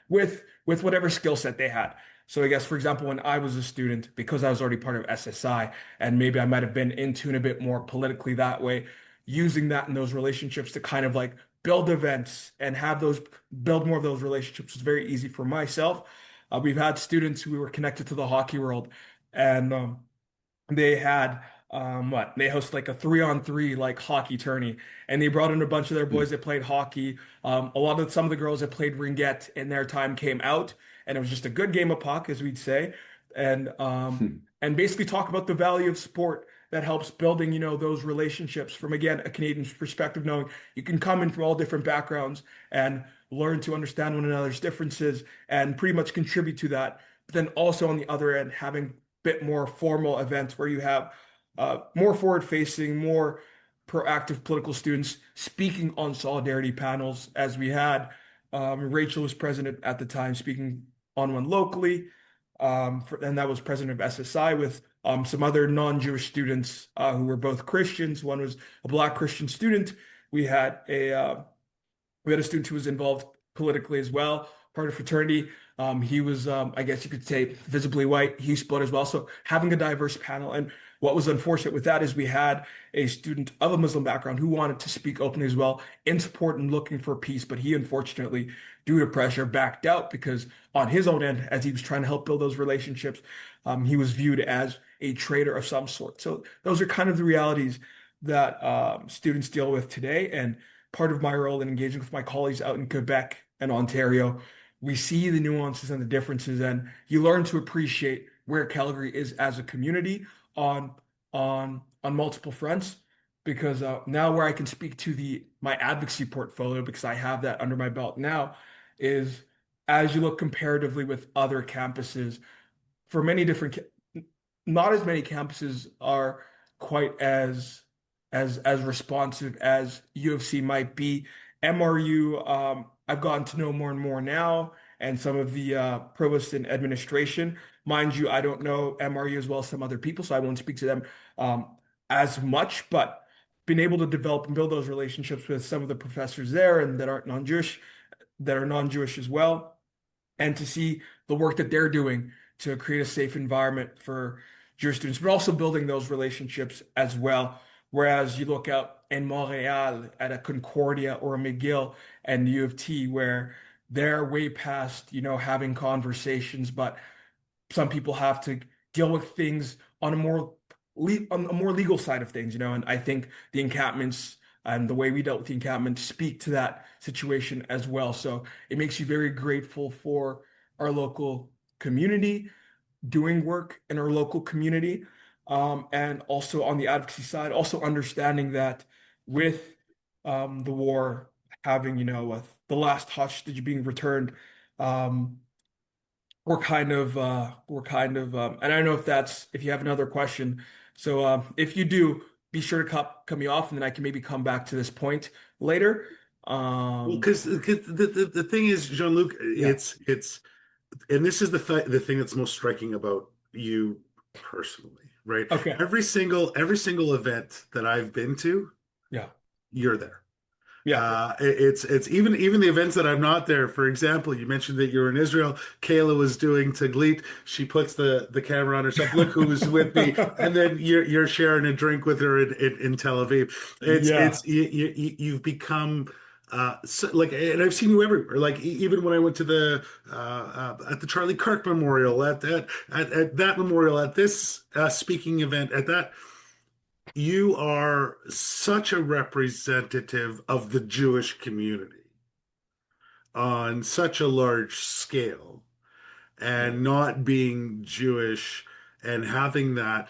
with whatever skill set they had. So I guess, for example, when I was a student, because I was already part of SSI, and maybe I might have been in tune a bit more politically that way, using that in those relationships to kind of like build events and build more of those relationships was very easy for myself. We've had students who were connected to the hockey world, and they had they host like a 3-on-3 like hockey tourney, and they brought in a bunch of their boys that played hockey. Some of the girls that played ringette in their time came out, and it was just a good game of puck, as we'd say, and basically talk about the value of sport that helps building those relationships from, again, a Canadian's perspective, knowing you can come in from all different backgrounds and learn to understand one another's differences and pretty much contribute to that. But then also on the other end, having bit more formal events where you have more forward-facing, more proactive political students speaking on solidarity panels, as we had. Rachel was president at the time, speaking on one locally, and that was president of SSI with some other non-Jewish students who were both Christians. One was a Black Christian student. We had a student who was involved politically as well, part of fraternity. He was, I guess you could say, visibly white. He spoke as well. So having a diverse panel. And what was unfortunate with that is we had a student of a Muslim background who wanted to speak openly as well in support and looking for peace. But he unfortunately, due to pressure, backed out because on his own end, as he was trying to help build those relationships, he was viewed as a traitor of some sort. So those are kind of the realities that students deal with today. And part of my role in engaging with my colleagues out in Quebec and Ontario, we see the nuances and the differences, and you learn to appreciate where Calgary is as a community on multiple fronts. Because now where I can speak to my advocacy portfolio, because I have that under my belt now, is as you look comparatively with other campuses, for many different, not as many campuses are quite as responsive as U of C might be. MRU, I've gotten to know more and more now, and some of the provost and administration. Mind you, I don't know MRU as well as some other people, so I won't speak to them as much, but been able to develop and build those relationships with some of the professors there and that are non-Jewish as well, and to see the work that they're doing to create a safe environment for Jewish students, but also building those relationships as well. Whereas you look out in Montreal at a Concordia or a McGill and U of T, where they're way past, having conversations, but some people have to deal with things on a more legal side of things, and I think the encampments and the way we dealt with the encampment speak to that situation as well. So it makes you very grateful for our local community, doing work in our local community. And also on the advocacy side, also understanding that with the war having, with the last hostage being returned, we're kind of, and I don't know if you have another question. So if you do, be sure to cut me off, and then I can maybe come back to this point later. Well, because the thing is, Jean-Luc, Yeah. it's and this is the thing that's most striking about you personally, right? Okay. Every single event that I've been to, Yeah. you're there. Yeah. It's even the events that I'm not there. For example, you mentioned that you were in Israel. Kayla was doing Taglit. She puts the camera on herself. Look who was with me, and then you're sharing a drink with her in Tel Aviv. You've become So, like, and I've seen you everywhere. Like, even when I went to the at the Charlie Kirk Memorial, at that memorial, at this speaking event, at that, you are such a representative of the Jewish community on such a large scale, Yeah. and not being Jewish and having that,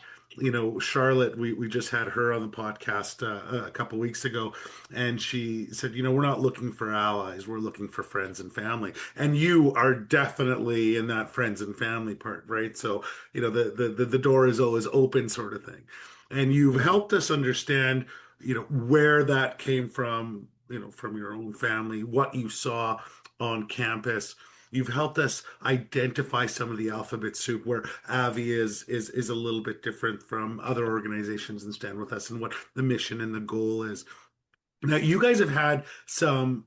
Charlotte, we just had her on the podcast a couple weeks ago, and she said, we're not looking for allies, we're looking for friends and family. And you are definitely in that friends and family part, right? So, the door is always open sort of thing. And you've helped us understand, where that came from your own family, what you saw on campus. You've helped us identify some of the alphabet soup where AVI is a little bit different from other organizations and Stand With Us, and what the mission and the goal is. Now, you guys have had some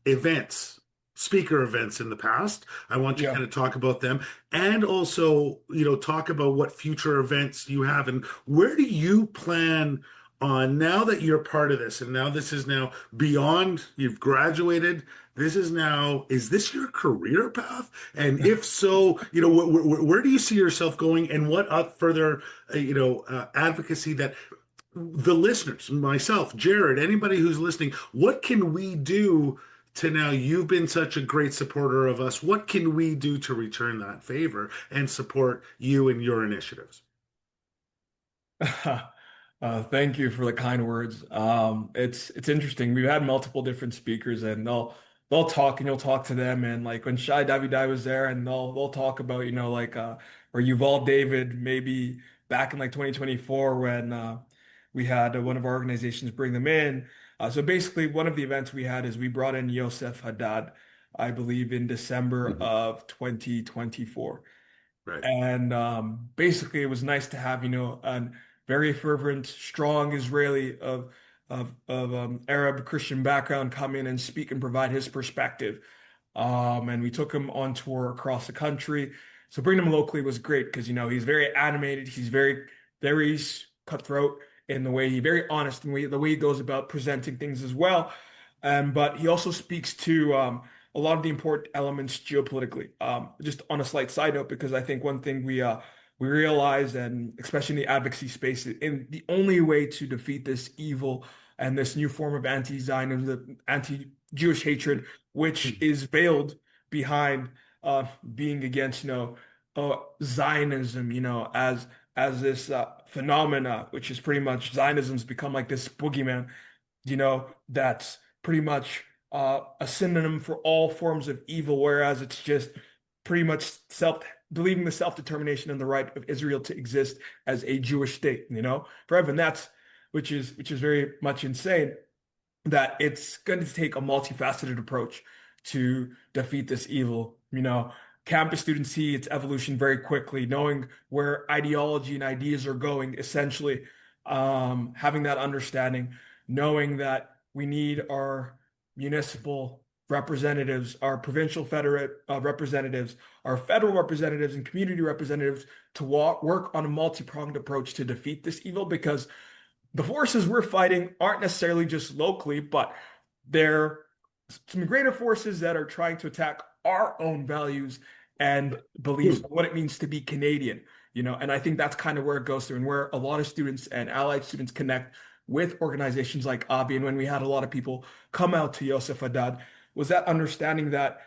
events, speaker events in the past. I want you to Yeah. kind of talk about them, and also, talk about what future events you have, and where do you plan on, now that you're part of this, and now this is now beyond, you've graduated. This is now, is this your career path? And if so, where do you see yourself going, and what further, advocacy that the listeners, myself, Jared, anybody who's listening, what can we do to, now you've been such a great supporter of us, what can we do to return that favor and support you and your initiatives? Thank you for the kind words. It's interesting. We've had multiple different speakers, and they'll talk, and you'll talk to them. And like when Shai Davidai was there, and they'll talk about, like or Yuval David, maybe back in like 2024 when we had one of our organizations bring them in. So basically, one of the events we had is we brought in Yosef Haddad, I believe in December Mhm. of 2024. Right. And basically, it was nice to have, a very fervent, strong Israeli of Arab Christian background come in and speak and provide his perspective. And we took him on tour across the country. So bringing him locally was great because, he's very animated. He's very cutthroat in the way very honest in the way he goes about presenting things as well. But he also speaks to a lot of the important elements geopolitically. Just on a slight side note, because I think one thing we realize, and especially in the advocacy space, in the only way to defeat this evil and this new form of anti-Zionism, anti-Jewish hatred, which is veiled behind being against, Zionism, as this phenomena, which is pretty much Zionism's become like this boogeyman, that's pretty much a synonym for all forms of evil, whereas it's just pretty much believing the self-determination and the right of Israel to exist as a Jewish state, forever. And that's which is very much insane, that it's going to take a multifaceted approach to defeat this evil. Campus students see its evolution very quickly, knowing where ideology and ideas are going, essentially, having that understanding, knowing that we need our municipal representatives, our provincial federal representatives, our federal representatives, and community representatives to work on a multi-pronged approach to defeat this evil, because the forces we're fighting aren't necessarily just locally, but they're some greater forces that are trying to attack our own values and beliefs, what it means to be Canadian, and I think that's kind of where it goes through, and where a lot of students and allied students connect with organizations like AVI. And when we had a lot of people come out to Yosef Haddad, was that understanding that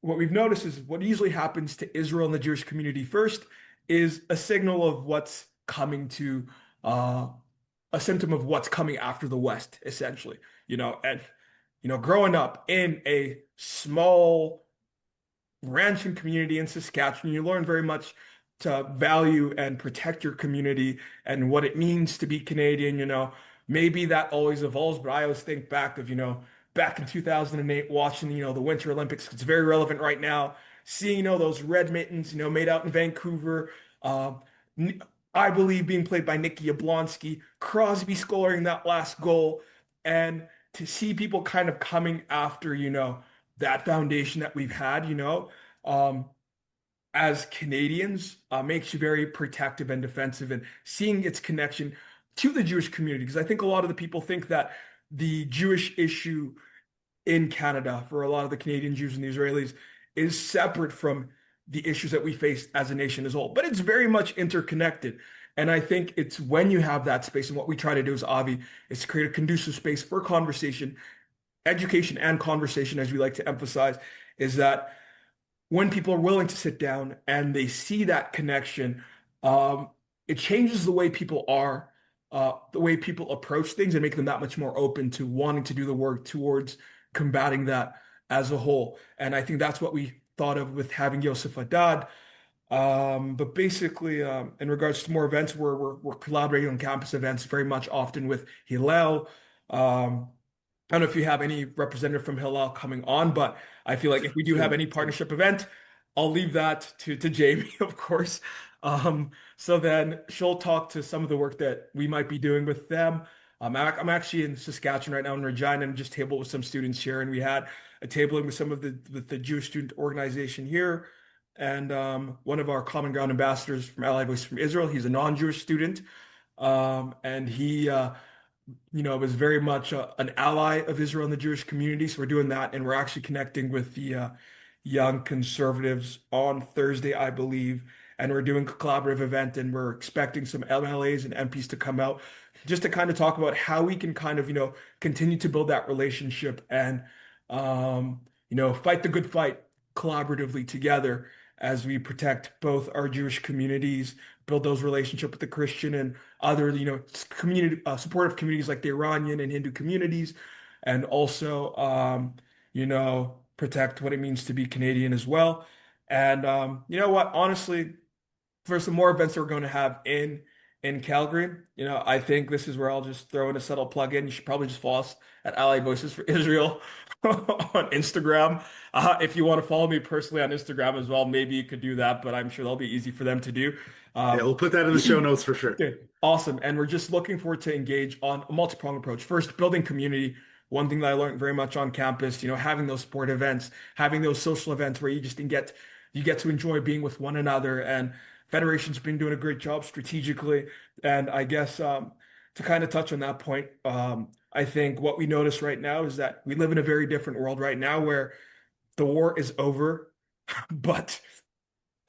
what we've noticed is what usually happens to Israel and the Jewish community first is a signal of what's coming to uh, a symptom of what's coming after the West, essentially. And growing up in a small ranching community in Saskatchewan, you learn very much to value and protect your community and what it means to be Canadian. Maybe that always evolves, but I always think back of, back in 2008, watching, the Winter Olympics. It's very relevant right now. Seeing, those red mittens, made out in Vancouver. Uh, I believe being played by Nikki Yablonsky, Crosby scoring that last goal, and to see people kind of coming after, that foundation that we've had, um, as Canadians, makes you very protective and defensive, and seeing its connection to the Jewish community. Because I think a lot of the people think that the Jewish issue in Canada for a lot of the Canadian Jews and the Israelis is separate from the issues that we face as a nation as a whole, but it's very much interconnected. And I think it's when you have that space, and what we try to do as AVI is to create a conducive space for conversation, education, and conversation, as we like to emphasize, is that when people are willing to sit down and they see that connection, um, it changes the way people are, the way people approach things, and make them that much more open to wanting to do the work towards combating that as a whole. And I think that's what we thought of with having Yosef Haddad. But basically, in regards to more events, we're collaborating on campus events very much often with Hillel. I don't know if you have any representative from Hillel coming on, but I feel like if we do have any partnership event, I'll leave that to Jamie, of course. So then she'll talk to some of the work that we might be doing with them. I'm actually in Saskatchewan right now in Regina and just tabled with some students here, and we had a tabling with some of the Jewish student organization here, and one of our Common Ground ambassadors from Ally Voice from Israel. He's a non-Jewish student, and he was very much an ally of Israel in the Jewish community. So we're doing that, and we're actually connecting with the young conservatives on Thursday, I believe. And we're doing a collaborative event, and we're expecting some MLAs and MPs to come out just to kind of talk about how we can kind of, continue to build that relationship and, fight the good fight collaboratively together as we protect both our Jewish communities, build those relationships with the Christian and other, community supportive communities like the Iranian and Hindu communities, and also, protect what it means to be Canadian as well. And you know what? Honestly, for some more events that we're going to have in Calgary, I think this is where I'll just throw in a subtle plug in. You should probably just follow us at Ally Voices for Israel on Instagram. If you want to follow me personally on Instagram as well, maybe you could do that, but I'm sure that'll be easy for them to do. Yeah, we'll put that in the show notes for sure. Okay, awesome. And we're just looking forward to engage on a multi-pronged approach. First, building community. One thing that I learned very much on campus, having those sport events, having those social events where you just get to enjoy being with one another. And Federation's been doing a great job strategically. And I guess to kind of touch on that point, I think what we notice right now is that we live in a very different world right now where the war is over, but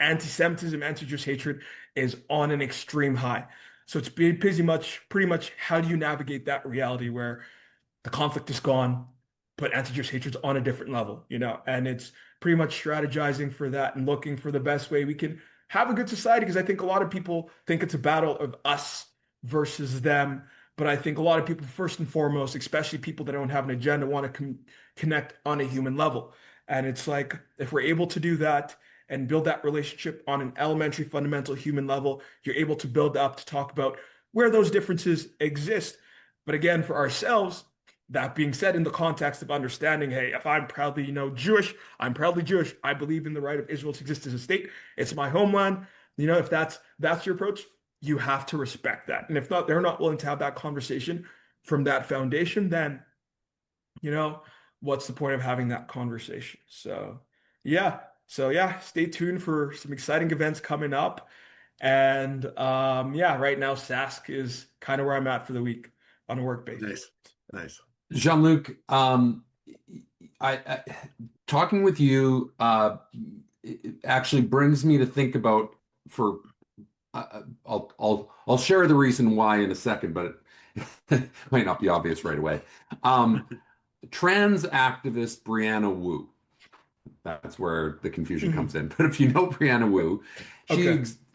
anti-Semitism, anti-Jewish hatred is on an extreme high. So it's pretty much how do you navigate that reality where the conflict is gone, but anti-Jewish hatred's on a different level, and it's pretty much strategizing for that and looking for the best way we can have a good society. Because I think a lot of people think it's a battle of us versus them. But I think a lot of people, first and foremost, especially people that don't have an agenda, want to connect on a human level. And it's like, if we're able to do that and build that relationship on an elementary, fundamental human level, you're able to build up to talk about where those differences exist. But again, for ourselves, that being said, in the context of understanding, hey, if I'm proudly, Jewish, I'm proudly Jewish. I believe in the right of Israel to exist as a state. It's my homeland. If that's your approach, you have to respect that. And if not, they're not willing to have that conversation from that foundation, then, what's the point of having that conversation? So yeah. Stay tuned for some exciting events coming up. And right now Sask is kind of where I'm at for the week on a work basis. Nice. Jean-Luc, I talking with you it actually brings me to think about I'll share the reason why in a second, but it might not be obvious right away. Trans activist Brianna Wu. That's where the confusion comes in. But if you know Brianna Wu,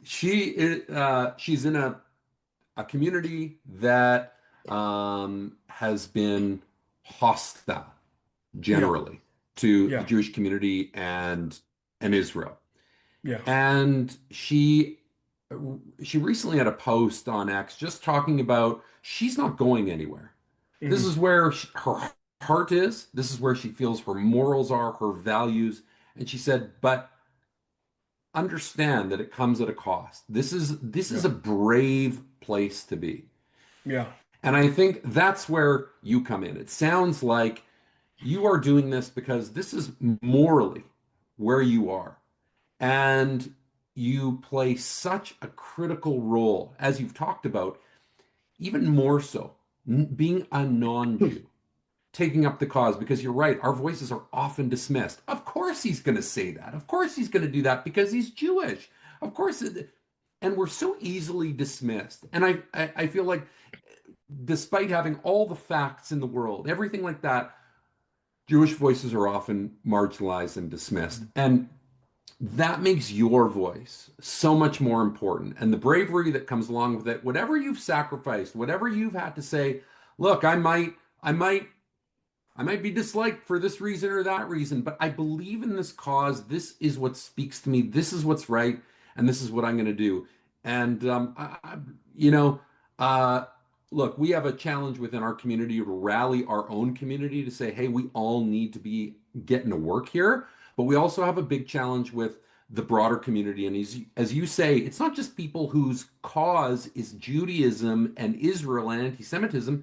she's in a community that has been hostile generally to the Jewish community and Israel. Yeah. And she recently had a post on X just talking about she's not going anywhere. Mm-hmm. This is where her heart is. This is where she feels her morals are, her values. And she said, but understand that it comes at a cost. This is a brave place to be. Yeah. And I think that's where you come in. It sounds like you are doing this because this is morally where you are. And you play such a critical role, as you've talked about, even more so, being a non-Jew, taking up the cause, because you're right, our voices are often dismissed. Of course he's going to say that. Of course he's going to do that because he's Jewish. Of course, and we're so easily dismissed. And I feel like despite having all the facts in the world, everything like that, Jewish voices are often marginalized and dismissed. And that makes your voice so much more important. And the bravery that comes along with it, whatever you've sacrificed, whatever you've had to say, look, I might be disliked for this reason or that reason, but I believe in this cause. This is what speaks to me. This is what's right, and this is what I'm going to do. And you know, look, we have a challenge within our community to rally our own community to say, hey, we all need to be getting to work here. But we also have a big challenge with the broader community. And as you say, it's not just people whose cause is Judaism and Israel and anti-Semitism.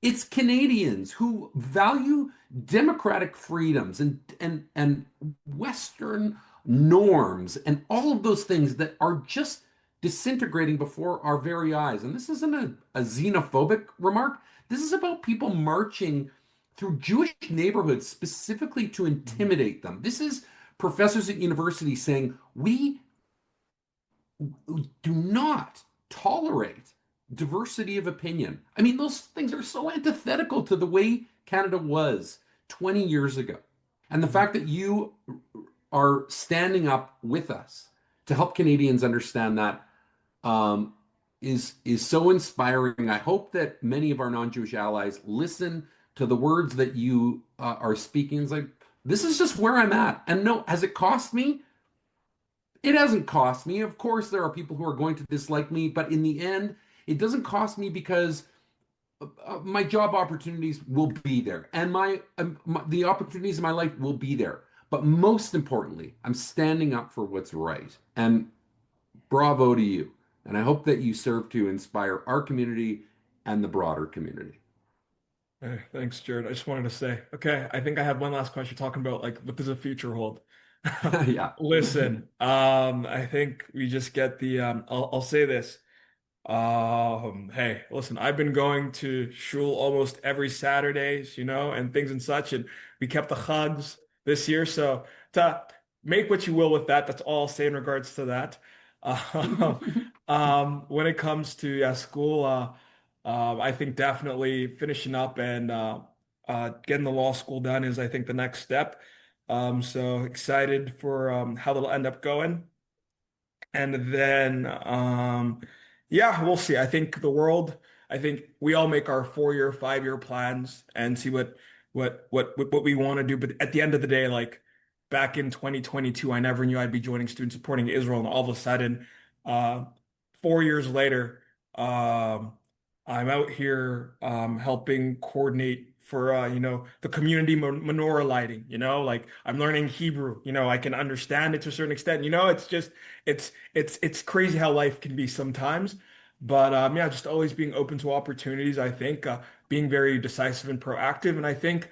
It's Canadians who value democratic freedoms and Western norms and all of those things that are just disintegrating before our very eyes. And this isn't a xenophobic remark. This is about people marching through Jewish neighborhoods specifically to intimidate them. This is professors at universities saying, we do not tolerate diversity of opinion. I mean, those things are so antithetical to the way Canada was 20 years ago. And the fact that you are standing up with us to help Canadians understand that is so inspiring. I hope that many of our non-Jewish allies listen to the words that you are speaking. It's like, this is just where I'm at. And no, has it cost me? It hasn't cost me. Of course, there are people who are going to dislike me, but in the end, it doesn't cost me because my job opportunities will be there, and the opportunities in my life will be there. But most importantly, I'm standing up for what's right. And bravo to you. And I hope that you serve to inspire our community and the broader community. Hey, thanks, Jared. I just wanted to say, okay, I think I have one last question talking about like what does the future hold? Yeah. Listen, I think we just get the I'll say this. Hey, listen, I've been going to shul almost every Saturdays, and things and such, and we kept the chugs this year. So to make what you will with that, that's all I'll say in regards to that. Uh, when it comes to school, I think definitely finishing up and getting the law school done is, I think, the next step. So excited for how that'll end up going. And then, yeah, we'll see. I think we all make our 4-year, 5-year plans and see what we want to do. But at the end of the day, like back in 2022, I never knew I'd be joining Students Supporting Israel, and all of a sudden, uh, 4 years later, I'm out here helping coordinate for the community menorah lighting. Like I'm learning Hebrew. I can understand it to a certain extent. It's just it's crazy how life can be sometimes. But yeah, just always being open to opportunities. I think being very decisive and proactive. And I think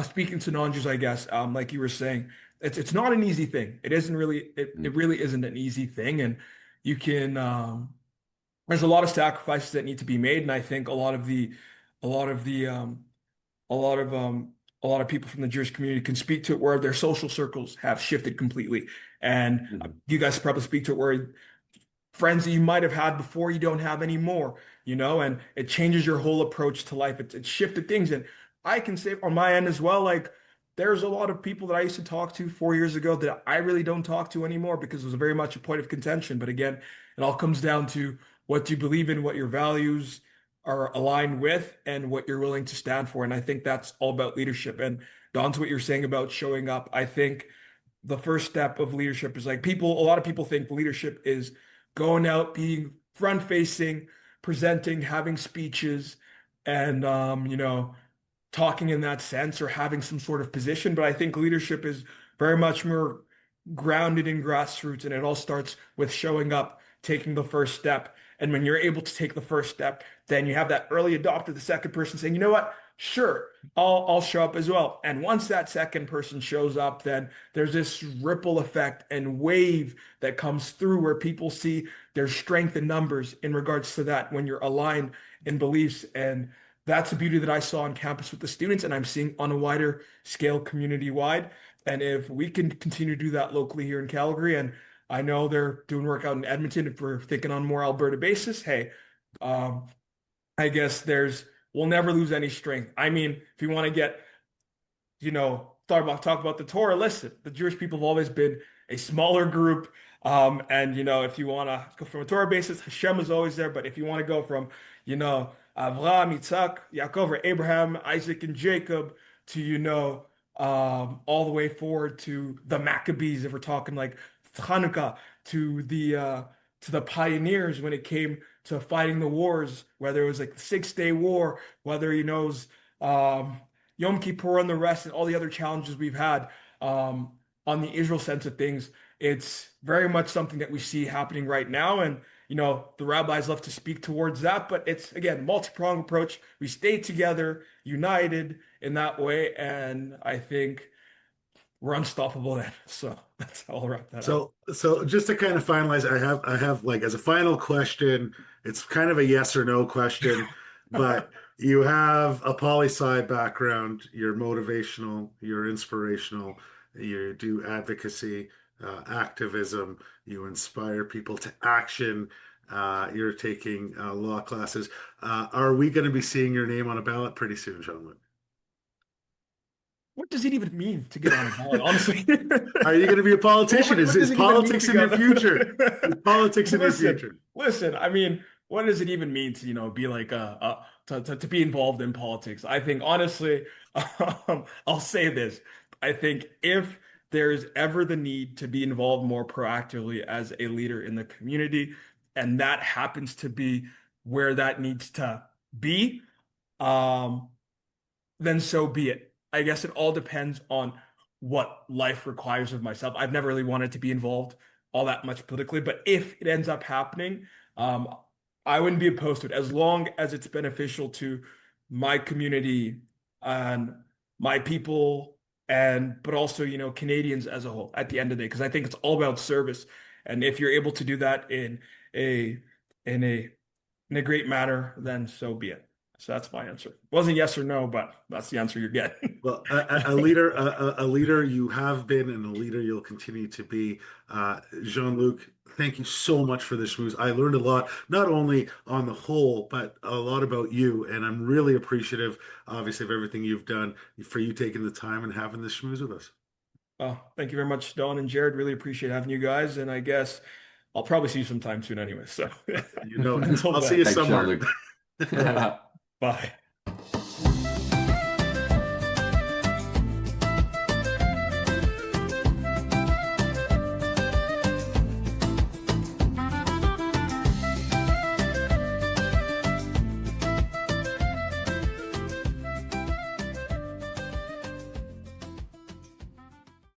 speaking to non-Jews, I guess, like you were saying, it's not an easy thing. It isn't really it really isn't an easy thing, and you can. There's a lot of sacrifices that need to be made, and I think a lot of the a lot of a lot of people from the Jewish community can speak to it, where their social circles have shifted completely. And you guys probably speak to it, where friends that you might have had before you don't have anymore, and it changes your whole approach to life. It's shifted things. And I can say on my end as well, like there's a lot of people that I used to talk to 4 years ago that I really don't talk to anymore because it was very much a point of contention. But again, it all comes down to what you believe in, what your values are aligned with, and what you're willing to stand for. And I think that's all about leadership. And Don, to what you're saying about showing up, I think the first step of leadership is like a lot of people think leadership is going out, being front facing, presenting, having speeches, and talking in that sense, or having some sort of position. But I think leadership is very much more grounded in grassroots, and it all starts with showing up, taking the first step. And when you're able to take the first step, then you have that early adopter, the second person saying, you know what? Sure, I'll show up as well. And once that second person shows up, then there's this ripple effect and wave that comes through, where people see there's strength in numbers in regards to that when you're aligned in beliefs. And that's the beauty that I saw on campus with the students, and I'm seeing on a wider scale community wide. And if we can continue to do that locally here in Calgary, and I know they're doing work out in Edmonton, if we're thinking on more Alberta basis, hey, um, I guess we'll never lose any strength. I mean, if you want to get, talk about the Torah, listen, the Jewish people have always been a smaller group. And if you want to go from a Torah basis, Hashem is always there. But if you want to go from, Avraham, Yitzhak, Yaakov, or Abraham, Isaac, and Jacob to, all the way forward to the Maccabees, if we're talking like Hanukkah, to the pioneers when it came to fighting the wars, whether it was like the Six-Day War, whether it was Yom Kippur and the rest, and all the other challenges we've had on the Israel sense of things. It's very much something that we see happening right now. And, the rabbis love to speak towards that, but it's, again, multi-pronged approach. We stay together, united in that way. And I think we're unstoppable then. So that's how I'll wrap that up. So just to kind of finalize, I have like as a final question, it's kind of a yes or no question, but you have a poli-sci background, you're motivational, you're inspirational, you do advocacy, activism, you inspire people to action, you're taking law classes. Are we going to be seeing your name on a ballot pretty soon, Jean-Luc? What does it even mean to get on a ballot, honestly? Are you going to be a politician? Is politics in your future? Is politics in your future? Listen, I mean, what does it even mean to, be like to be involved in politics? I think honestly, I'll say this. I think if there's ever the need to be involved more proactively as a leader in the community, and that happens to be where that needs to be, then so be it. I guess it all depends on what life requires of myself. I've never really wanted to be involved all that much politically, but if it ends up happening, I wouldn't be opposed to it as long as it's beneficial to my community and my people, but also, Canadians as a whole at the end of the day, because I think it's all about service. And if you're able to do that in a great manner, then so be it. So that's my answer. It wasn't yes or no, but that's the answer you're getting. Well, a leader you have been, and a leader you'll continue to be. Jean-Luc, thank you so much for this schmooze. I learned a lot, not only on the whole, but a lot about you. And I'm really appreciative, obviously, of everything you've done, for you taking the time and having this schmooze with us. Oh, thank you very much, Don and Jared. Really appreciate having you guys. And I guess I'll probably see you sometime soon anyway. So I'll see you somewhere. Bye.